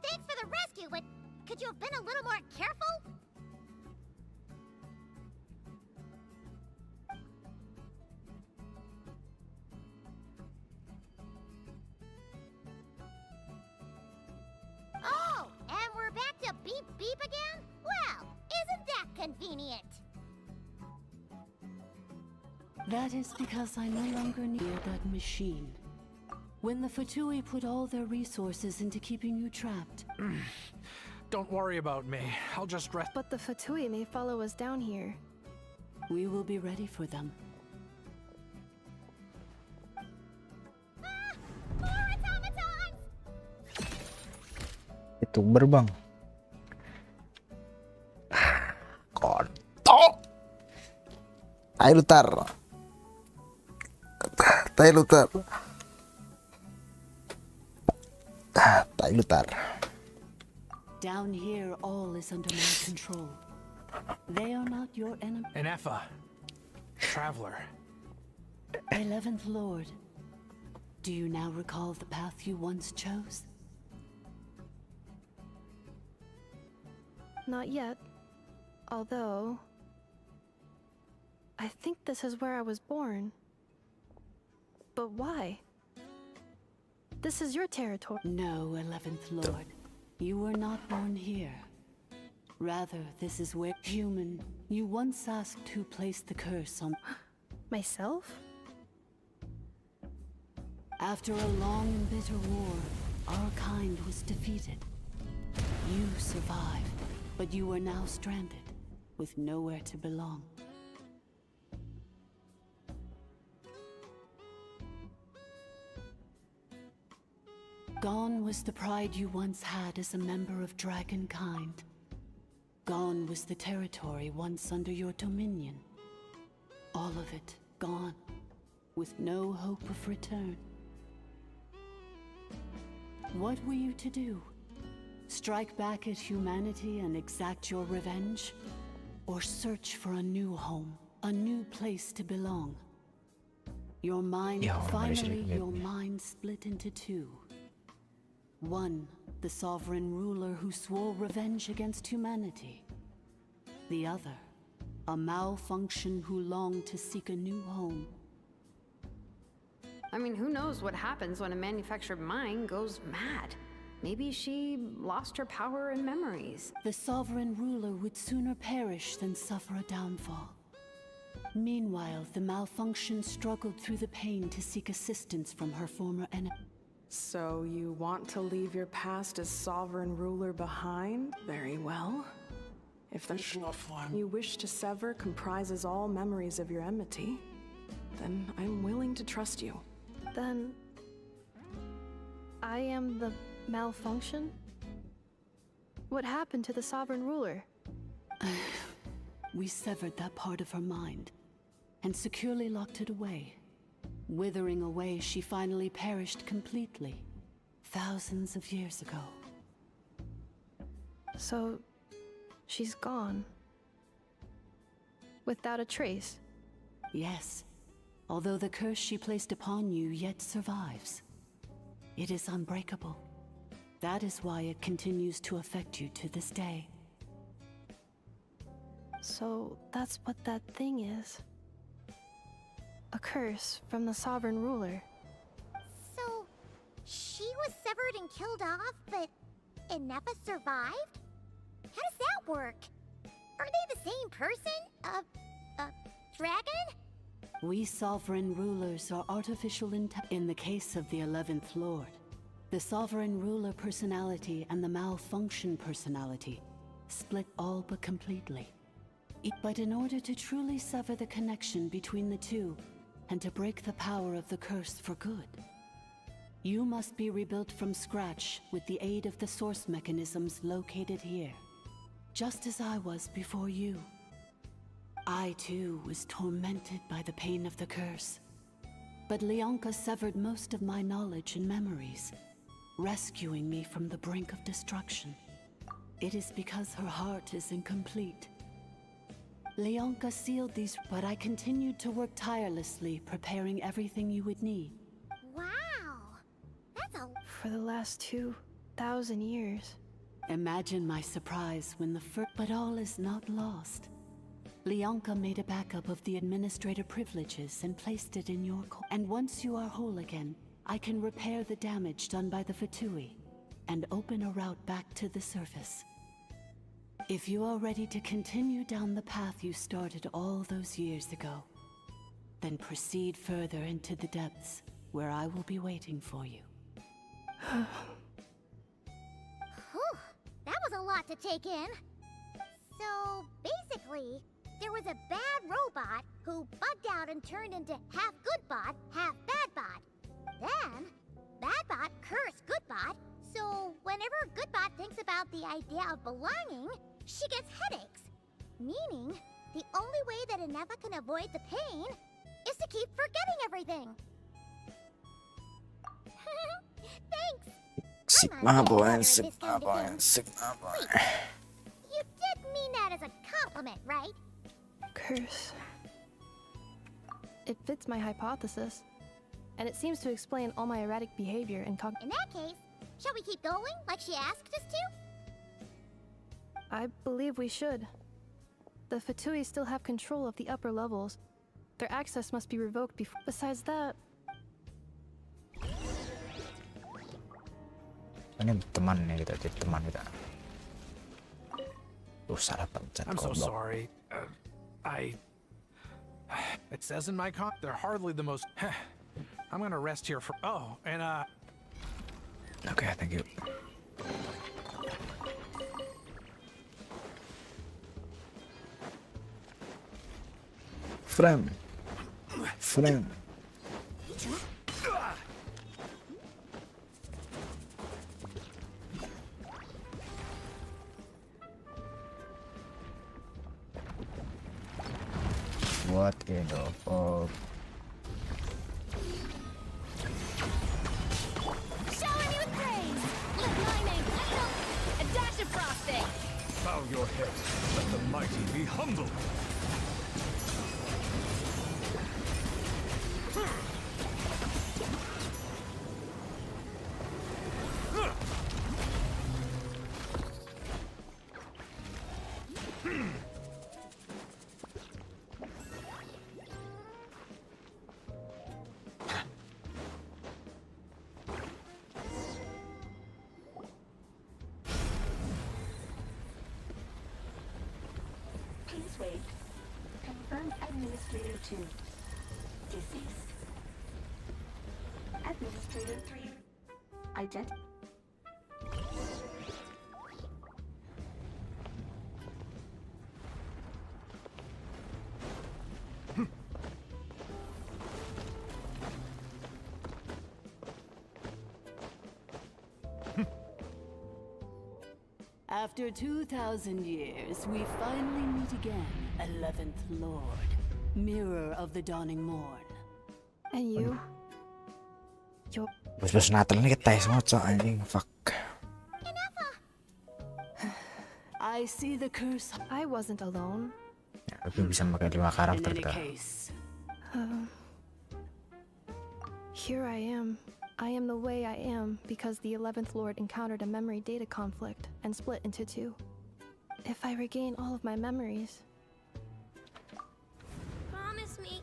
Thanks for the rescue, but could you have been a little more careful? beep beep again? Well, isn't that convenient? That is because I no longer need that machine. When the Fatui put all their resources into keeping you trapped. Don't worry about me. I'll just rest. But the Fatui may follow us down here. We will be ready for them. More automatons! Youtuber bang. Kontol. Tai lutar. Tai lutar. Tai lutar. Down here, all is under my control. They are not your enemy. Enefa. Traveler. 11th Lord. Do you now recall the path you once chose? Not yet. Although... I think this is where I was born. But why? This is your territory. No, 11th Lord. You were not born here. Rather, this is where human. You once asked who placed the curse on myself? After a long and bitter war, our kind was defeated. You survived, but you are now stranded, with nowhere to belong. Gone was the pride you once had as a member of Dragonkind. Gone was the territory once under your dominion. All of it gone, with no hope of return. What were you to do? Strike back at humanity and exact your revenge? Or search for a new home, a new place to belong? Your mind, finally, your mind split into two. One, the sovereign ruler who swore revenge against humanity. The other, a malfunction who longed to seek a new home. I mean, who knows what happens when a manufactured mind goes mad? Maybe she lost her power and memories. The sovereign ruler would sooner perish than suffer a downfall. Meanwhile, the malfunction struggled through the pain to seek assistance from her former enemy. So you want to leave your past as sovereign ruler behind? Very well. If the you wish to sever comprises all memories of your enmity, then I'm willing to trust you. Then... I am the malfunction? What happened to the sovereign ruler? We severed that part of her mind, and securely locked it away. Withering away, she finally perished completely, thousands of years ago. So, she's gone. Without a trace? Yes, although the curse she placed upon you yet survives. It is unbreakable. That is why it continues to affect you to this day. So, that's what that thing is. A curse from the sovereign ruler. So, she was severed and killed off, but Enefa survived? How does that work? Are they the same person? Dragon? We sovereign rulers are artificial in the case of the 11th Lord. The sovereign ruler personality and the malfunction personality split all but completely. But in order to truly sever the connection between the two, and to break the power of the curse for good, you must be rebuilt from scratch with the aid of the source mechanisms located here, just as I was before you. I too was tormented by the pain of the curse, but Leonka severed most of my knowledge and memories, rescuing me from the brink of destruction. It is because her heart is incomplete. Leonka sealed these, but I continued to work tirelessly, preparing everything you would need. Wow! That's a... For the last 2,000 years. Imagine my surprise when the first... But all is not lost. Leonka made a backup of the administrator privileges and placed it in your core. And once you are whole again, I can repair the damage done by the Fatui and open a route back to the surface. If you are ready to continue down the path you started all those years ago, then proceed further into the depths, where I will be waiting for you. Whew, that was a lot to take in. So, basically, there was a bad robot who bugged out and turned into half good bot, half bad bot. Then, bad bot cursed good bot, so whenever good bot thinks about the idea of belonging, she gets headaches. Meaning, the only way that Inefa can avoid the pain is to keep forgetting everything. Thanks! Sigma boy, Sigma boy, Sigma boy. You did mean that as a compliment, right? Curse. It fits my hypothesis. And it seems to explain all my erratic behavior and In that case, shall we keep going like she asked us to? I believe we should. The Fatui still have control of the upper levels. Their access must be revoked before. Besides that... Ini teman nih kita, jadi teman kita. Salah pencet. I'm so sorry. It says in my they're hardly the most. I'm gonna rest here for. Oh, and Okay, thank you. Frame. What in the fuck? Shower me with praise! Let my name echo! A dash of frosting! Bow your head. Let the mighty be humble. Please wait. Confirm Administrator 2. Deceased. Administrator 3. Ident. After 2,000 years, we finally meet again, 11th Lord, Mirror of the Dawning Morn. And you? Bos Natal ini kita semua anjing, fuck. I see the curse. I wasn't alone. Ya, tapi bisa pakai 5 karakter In any kita. case, Here I am. I am the way I am because the 11th Lord encountered a memory data conflict and split into 2. If I regain all of my memories... Promise me.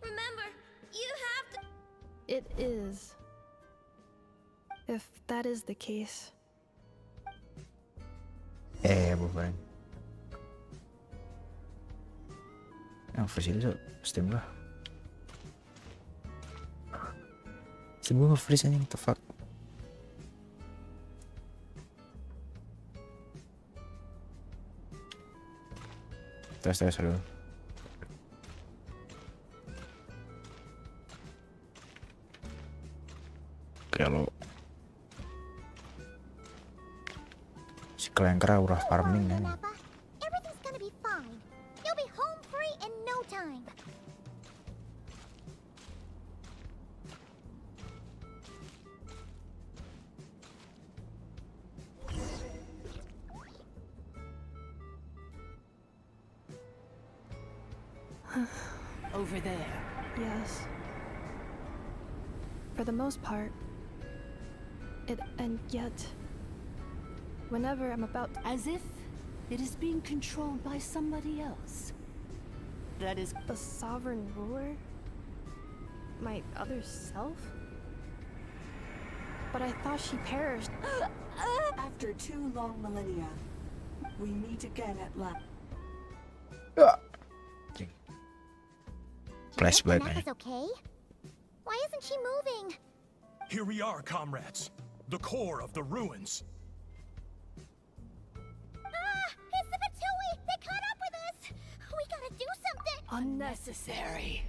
Remember, you have to... It is. If that is the case. Bukan. Yang versi itu Steam gua. Steam gua nge-freeze anjing, what the fuck. Tes dulu. Kalau si kelengkera udah farming nih. Everything's gonna be fine. You'll be home free in no time. over there. Yes. For the most part. And yet, whenever I'm about to... As if it is being controlled by somebody else. That is... The sovereign ruler? My other self? But I thought she perished. After 2 long millennia, We meet again at last. Flashback. Nefa's okay? Why isn't she moving? Here we are, comrades. The core of the ruins. Ah! It's the Fatui! They caught up with us! We gotta do something! Unnecessary.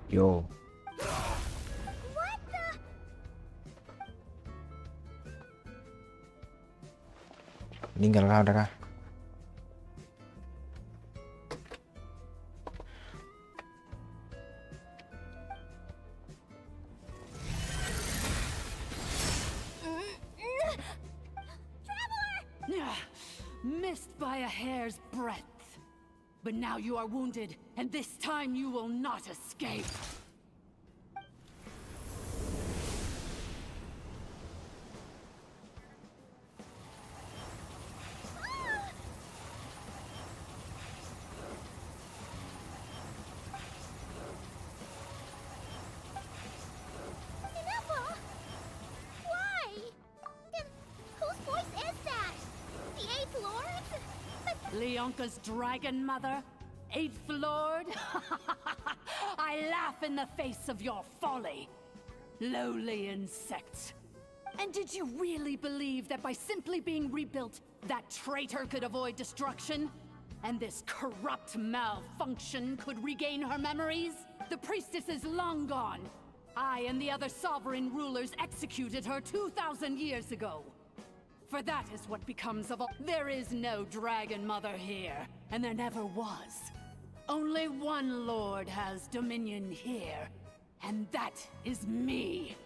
Yo. What the? Meninggal kah udah kah? Missed by a hair's breadth. But now you are wounded, and this time you will not escape. Nefa! Why? And whose voice is that? The Eighth Lord? Leonka's dragon mother? Eighth Lord? I laugh in the face of your folly. Lowly insects. And did you really believe that by simply being rebuilt, that traitor could avoid destruction? And this corrupt malfunction could regain her memories? The priestess is long gone. I and the other sovereign rulers executed her 2,000 years ago. For that is what becomes of all. There is no Dragon Mother here, and there never was. Only one Lord has dominion here, and that is me.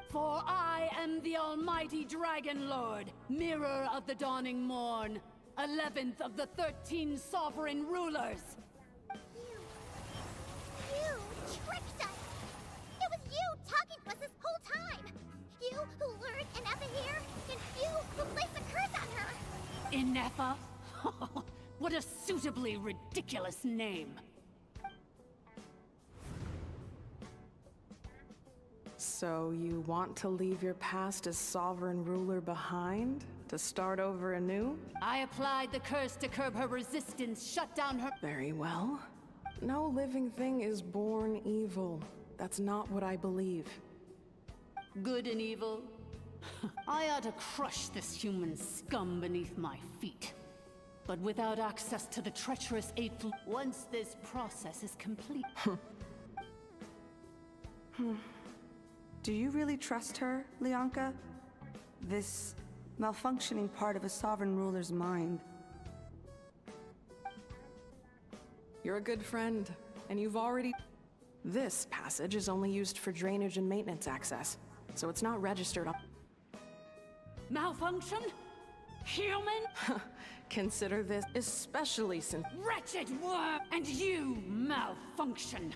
For I am the almighty Dragon Lord, mirror of the dawning morn, 11th of the 13 sovereign rulers. You tricked us! It was you talking to us this whole time! You who lured Nefa here, and you who placed a curse on her! Inefa? What a suitably ridiculous name. So you want to leave your past as sovereign ruler behind? To start over anew? I applied the curse to curb her resistance, shut down her— Very well. No living thing is born evil. That's not what I believe. Good and evil? I ought to crush this human scum beneath my feet. But without access to the treacherous Eighth, once this process is complete. Do you really trust her, Leonka? This malfunctioning part of a sovereign ruler's mind. You're a good friend, and you've already... This passage is only used for drainage and maintenance access, so it's not registered on... Malfunction? Human? Consider this, especially since... Wretched worm! And you, malfunction!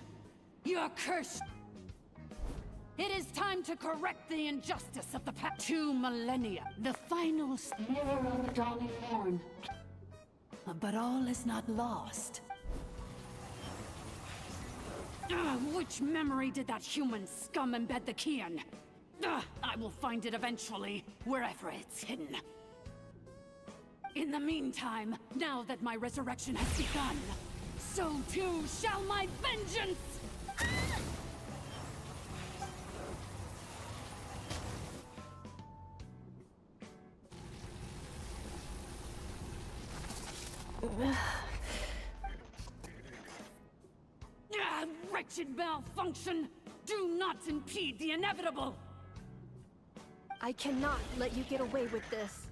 You're cursed! It is time to correct the injustice of the past 2 millennia. The final mirror of the dawning morn. But all is not lost. Which memory did that human scum embed the key in? I will find it eventually, wherever it's hidden. In the meantime, now that my resurrection has begun, so too shall my vengeance! Wretched malfunction! Do not impede the inevitable! I cannot let you get away with this.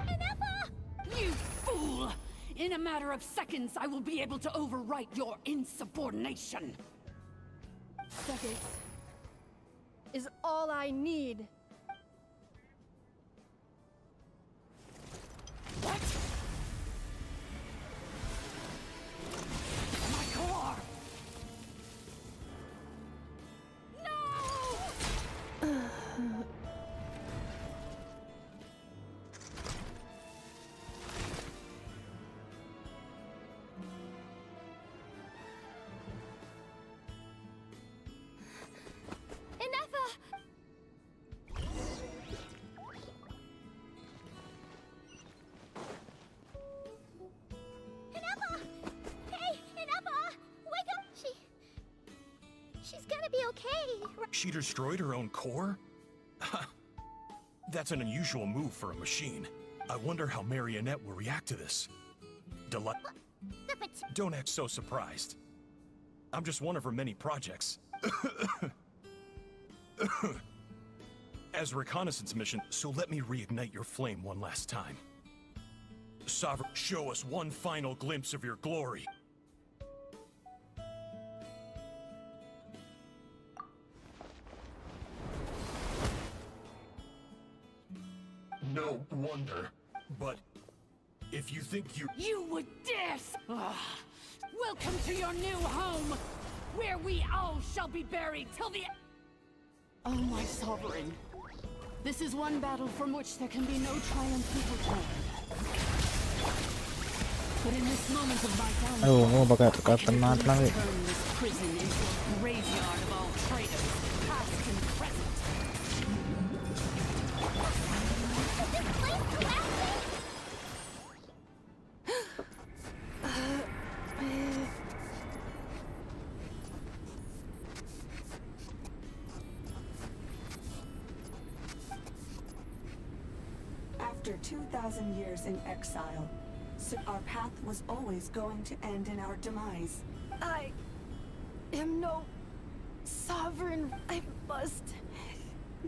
Nefa! You fool! In a matter of seconds, I will be able to overwrite your insubordination. Seconds is all I need. What? My core! No! okay. She destroyed her own core? That's an unusual move for a machine. I wonder how Marionette will react to this. Don't act so surprised. I'm just one of her many projects. As a reconnaissance mission, so let me reignite your flame one last time. Sovereign, show us one final glimpse of your glory. No wonder. But if you think You would dare! Welcome to your new home, where we all shall be buried till the... Oh, my sovereign. This is one battle from which there can be no triumphant return. But in this moment of my Aduh, mau pakai tenang turn this prison into a graveyard of all traitors, past and present. After 2,000 years in exile, our path was always going to end in our demise. I am no sovereign. I must.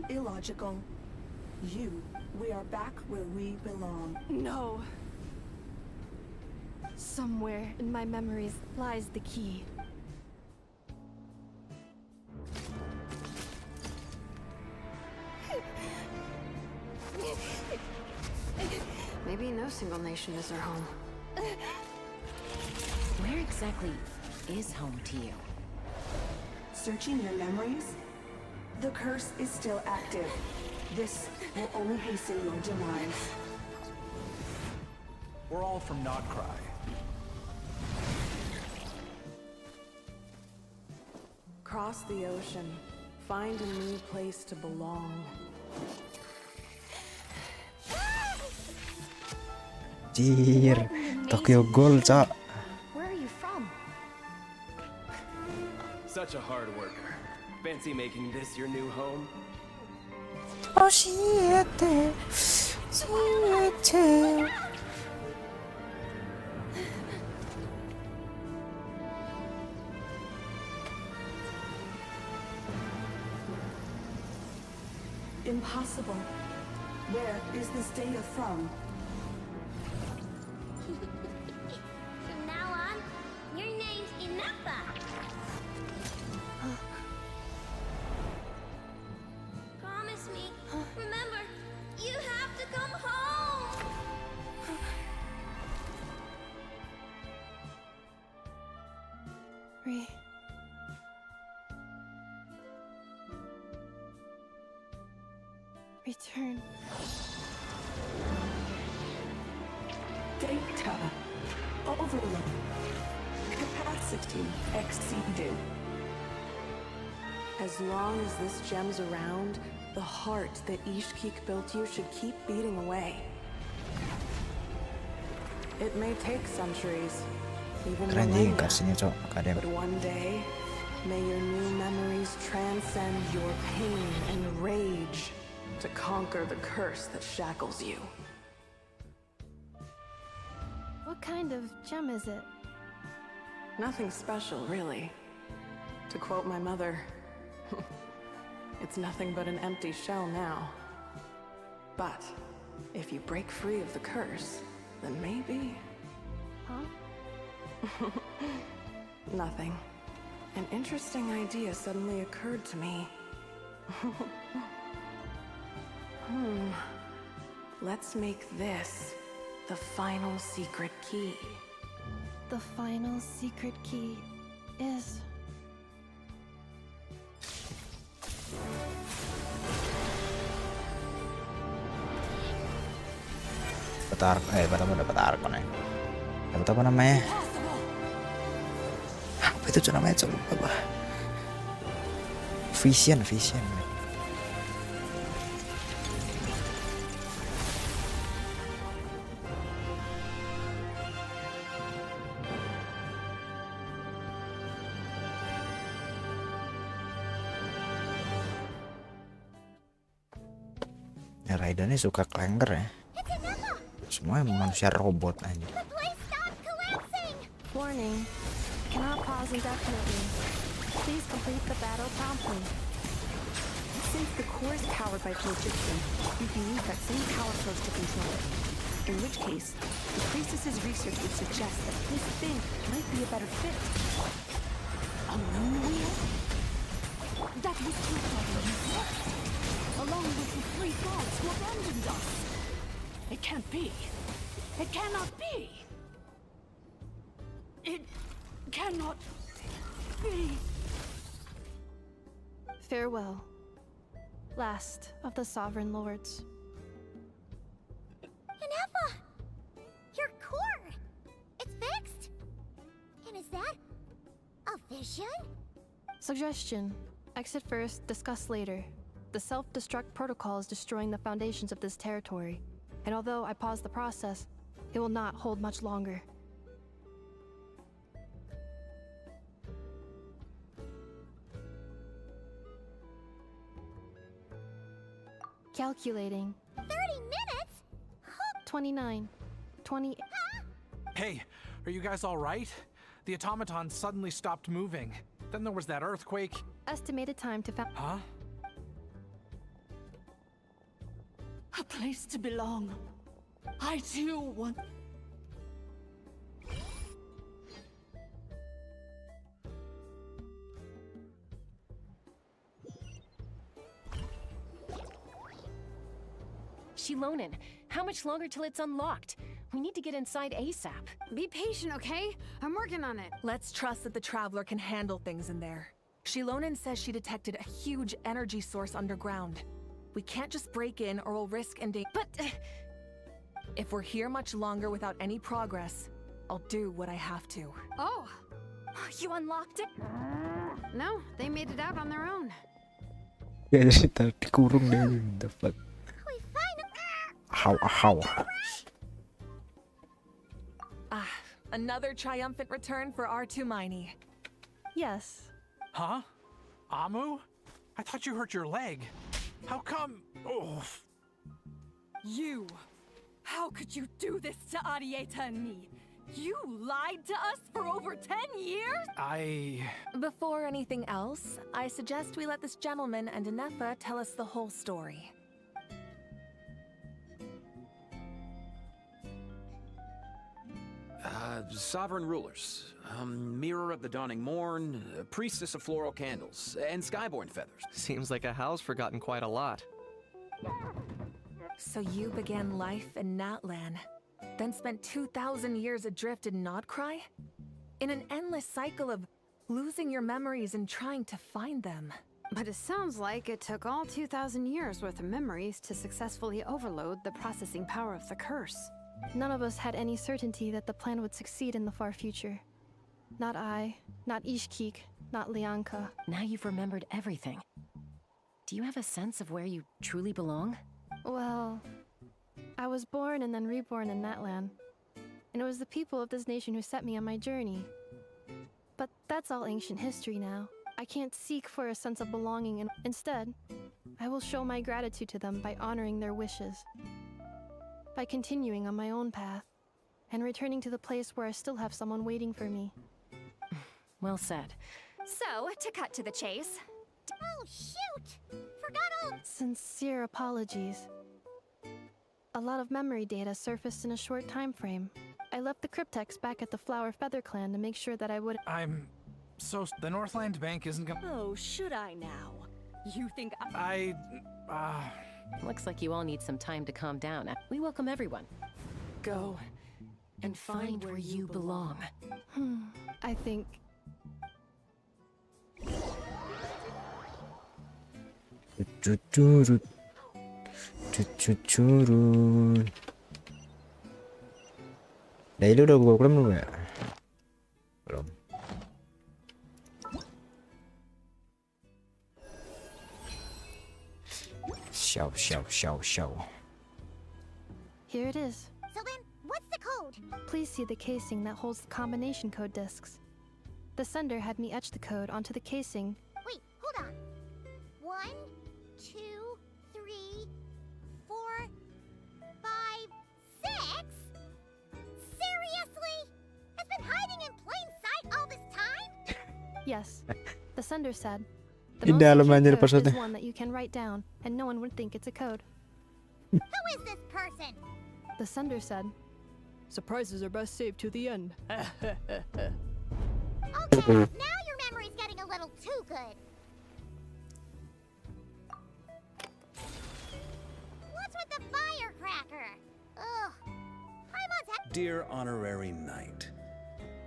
Illogical. We are back where we belong. No. Somewhere in my memories lies the key. Maybe no single nation is our home. Where exactly is home to you? Searching your memories? The curse is still active. This will only hasten your demise. We're all from Nod-Krai. Cross the ocean. Find a new place to belong. Jir, Tokyo Ghoul, cok. Where are you from? Such a hard worker. Fancy making this your new home? Oh, shit. Impossible. Where is this data from? From now on, your name's Inappa. Promise me. Remember, you have to come home. Return. Data. Overload. Capacity exceeded. As long as this gem's around, the heart that Ishkik built you should keep beating away. It may take centuries, even Keren millennia, kasihnya, cok. Kadem. but one day, may your new memories transcend your pain and rage to conquer the curse that shackles you. What kind of gem is it? Nothing special, really. To quote my mother, it's nothing but an empty shell now. But if you break free of the curse, then maybe... Huh? Nothing. An interesting idea suddenly occurred to me. Let's make this the final secret key. The final secret key is... dapat Arkon ya. Dapat apa namanya? Apa itu cok namanya, cok? Lupa gua. Vision. Raidennya suka klengker ya. Semua manusia robot aja. Warning. Cannot pause indefinitely. Please complete the battle promptly. Since the core is powered by phlogiston, you can use that same power source to control it. In which case, the priestess's research would suggest that this thing might be a better fit. A moon wheel? That was too along with the three gods who abandoned us. It can't be. It cannot be. It cannot be. Farewell. Last of the Sovereign Lords. Ineffa! Your core! It's fixed! And is that a vision? Suggestion. Exit first, discuss later. The self-destruct protocol is destroying the foundations of this territory. And although I paused the process, it will not hold much longer. Calculating. 30 minutes? 29. 20. Hey, are you guys all right? The automaton suddenly stopped moving. Then there was that earthquake. Estimated time to Huh? A place to belong. I too want. Shilonen, how much longer till it's unlocked? We need to get inside ASAP. Be patient, okay? I'm working on it. Let's trust that the Traveler can handle things in there. Shilonen says she detected a huge energy source underground. We can't just break in or we'll risk ending. But if we're here much longer without any progress, I'll do what I have to. Oh! You unlocked it? No, they made it out on their own. Ya kita dikurung deh. The fuck. How? Another triumphant return for R2 Miney. Yes. Huh? Amu? I thought you hurt your leg. How come? Oh. You! How could you do this to Arieta and me? You lied to us for over 10 years? Before anything else, I suggest we let this gentleman and Ineffa tell us the whole story. Sovereign rulers, mirror of the dawning morn, priestess of floral candles, and skyborn feathers. Seems like a house forgotten quite a lot. So you began life in Natlan, then spent 2,000 years adrift in Nod-Krai? In an endless cycle of losing your memories and trying to find them. But it sounds like it took all 2,000 years worth of memories to successfully overload the processing power of the curse. None of us had any certainty that the plan would succeed in the far future. Not I, not Ishkik, not Lianka. Now you've remembered everything. Do you have a sense of where you truly belong? Well, I was born and then reborn in Natlan. And it was the people of this nation who set me on my journey. But that's all ancient history now. I can't seek for a sense of belonging, and instead, I will show my gratitude to them by honoring their wishes. By continuing on my own path, and returning to the place where I still have someone waiting for me. Well said. So, to cut to the chase. Oh, shoot! Forgot all. Sincere apologies. A lot of memory data surfaced in a short time frame. I left the cryptex back at the Flower Feather Clan to make sure that I would. So the Northland Bank isn't gonna. Oh, should I now? You think Looks like you all need some time to calm down. We welcome everyone. Go and find where you belong. I think... Đấy, udah gua belum ya? Belum. Show. Here it is. So then, what's the code? Please see the casing that holds the combination code discs. The sender had me etch the code onto the casing. Wait, hold on. 1, 2, 3, 4, Yes, the sender said. The Di most dalam secure anjir code is passwordnya. one that you can write down, and no one would think it's a code. Who is this person? The sender said. Surprises are best saved to the end. Okay, now your memory's getting a little too good. What's with the firecracker? Ugh. Dear Honorary Knight,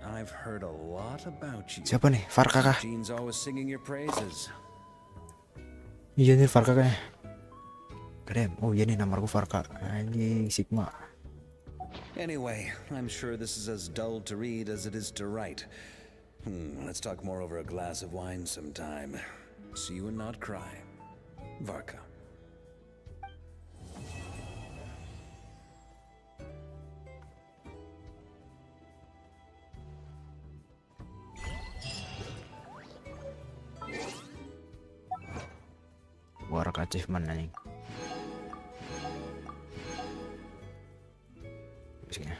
I've heard a lot about you. Siapa nih? Farka kah? Jean's always singing your praises. Iya nih Farka kayaknya. Keren. Oh iya nih nomorku Farka. Anjing Sigma. Anyway, I'm sure this is as dull to read as it is to write. Let's talk more over a glass of wine sometime. See you in Nod-Krai. Varka. Work achievement anjing. Sini.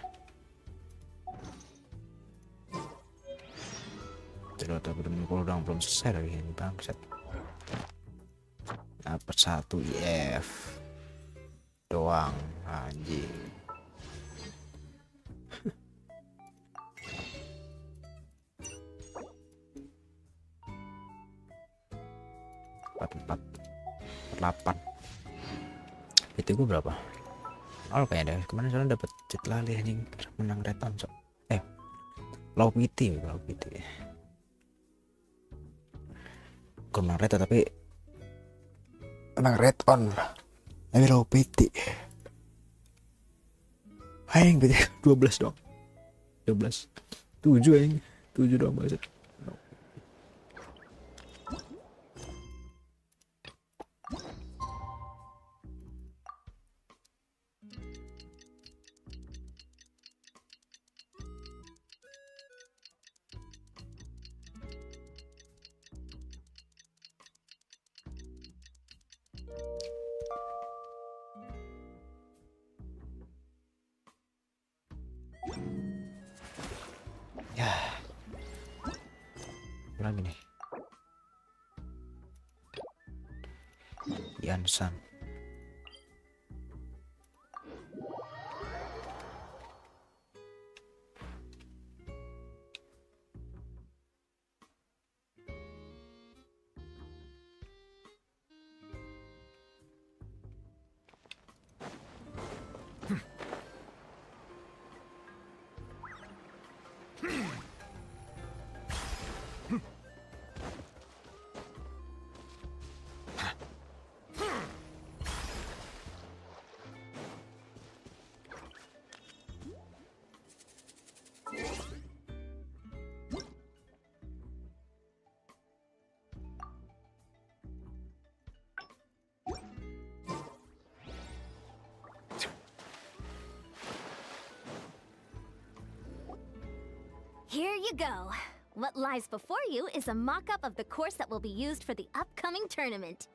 Tidak tahu belum selesai lagi ini bangsat. Dapat 1 IF doang anjing. Empat 8. Itu gue berapa? Oh kayaknya deh. Kemarin soalnya dapat cheat lali anjing menang red on so. Low PT. Bukan menang red tapi menang red on. Tapi low PT. Anjing PT 12 dong. 12. 7 anjing. 7 doang banget. Ya. Lagi nih. Yansan. Here you go. What lies before you is a mock-up of the course that will be used for the upcoming tournament.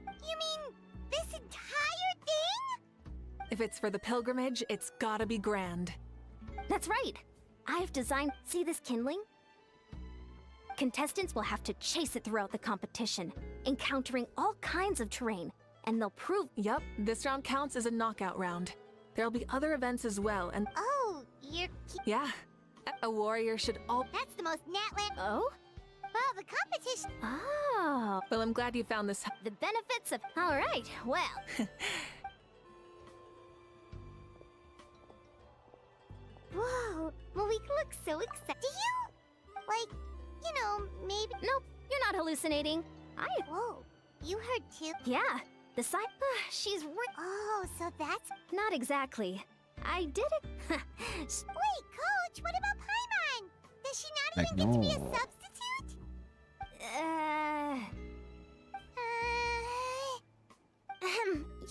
You mean this entire thing? If it's for the pilgrimage, it's gotta be grand. That's right. I've designed... See this kindling? Contestants will have to chase it throughout the competition, encountering all kinds of terrain, and they'll prove... Yup, this round counts as a knockout round. There'll be other events as well, and... Oh, you're... Yeah. A warrior should all... That's the most Natland... Oh? Well, the competition... Oh. Well, I'm glad you found this... The benefits of... All right, well... Whoa, Malik looks so excited. Do you... Like, you know, maybe... Nope, you're not hallucinating. Whoa, you heard too? Yeah, the side... she's... Oh, so that's... Not exactly. I did it... Wait, Coach, what about Paimon? Does she not even get to be a substitute?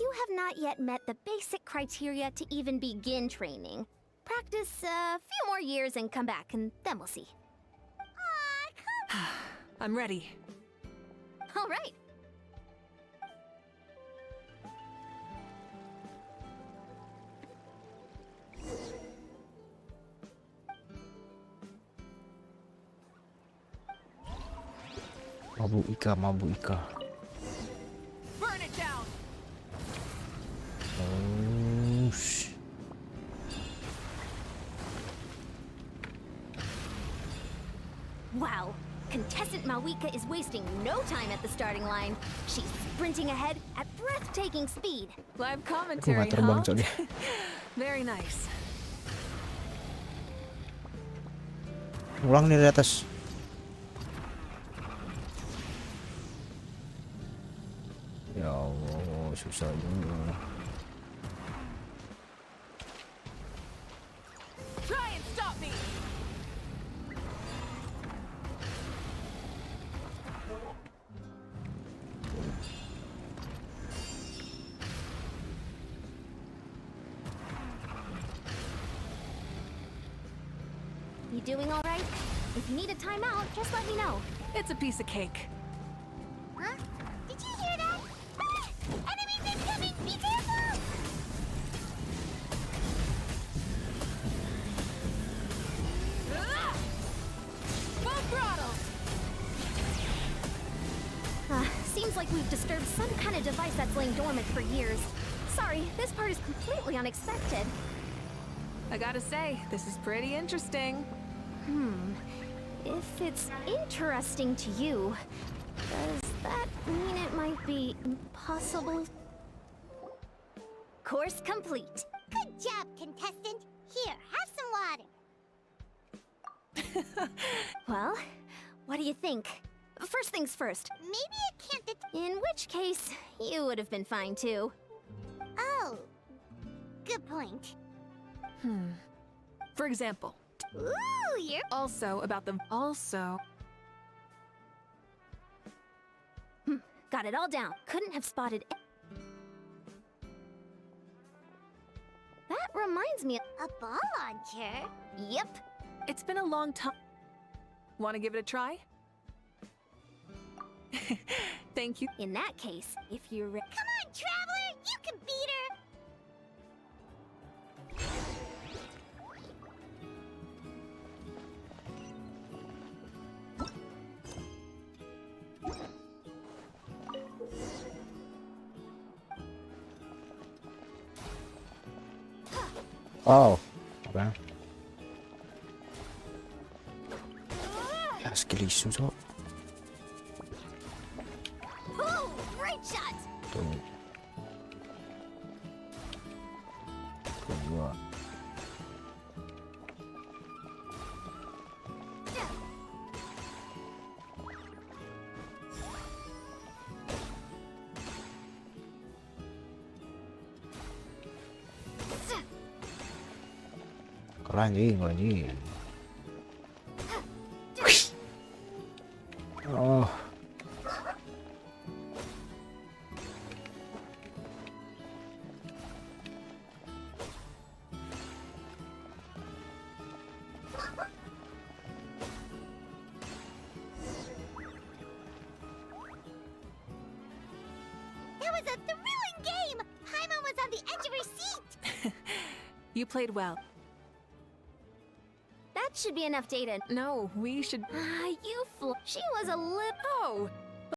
You have not yet met the basic criteria to even begin training. Practice a few more years and come back, and then we'll see. I'm ready. All right. Mabu Ika. Burn it down. Oh, Wow, contestant Mawika is wasting no time at the starting line. She's sprinting ahead at breathtaking speed. Live commentary, terbang, huh? Cok, dia. Very nice. Ulang nih dari atas. Ya Allah, susah juga. Try and stop me. You doing all right? If you need a timeout, just let me know. It's a piece of cake. Huh? Did you hear that? Ah! Enemies incoming! Be careful! Full throttle! Seems like we've disturbed some kind of device that's laying dormant for years. Sorry, this part is completely unexpected. I gotta say, this is pretty interesting. If it's interesting to you, does that mean it might be impossible? Course complete. Good job, contestant. Here, have some water. Well, what do you think? First things first. Maybe it can't In which case, you would have been fine too. Oh. Good point. For example. Ooh, you're... Also about the... Also... Got it all down. Couldn't have spotted... That reminds me... A ball launcher? Yep. It's been a long time. Want to give it a try? Thank you. In that case, if you're... Come on, Traveler! You can beat her! Oh, apa? Ya, skill isu, Cok. Ooh, great shot! Tuh. Kedua. Anjing, anjing. Oh. That was a thrilling game! Paimon was on the edge of her seat! You played well. That should be enough data. No, we should... You She was a little... Oh!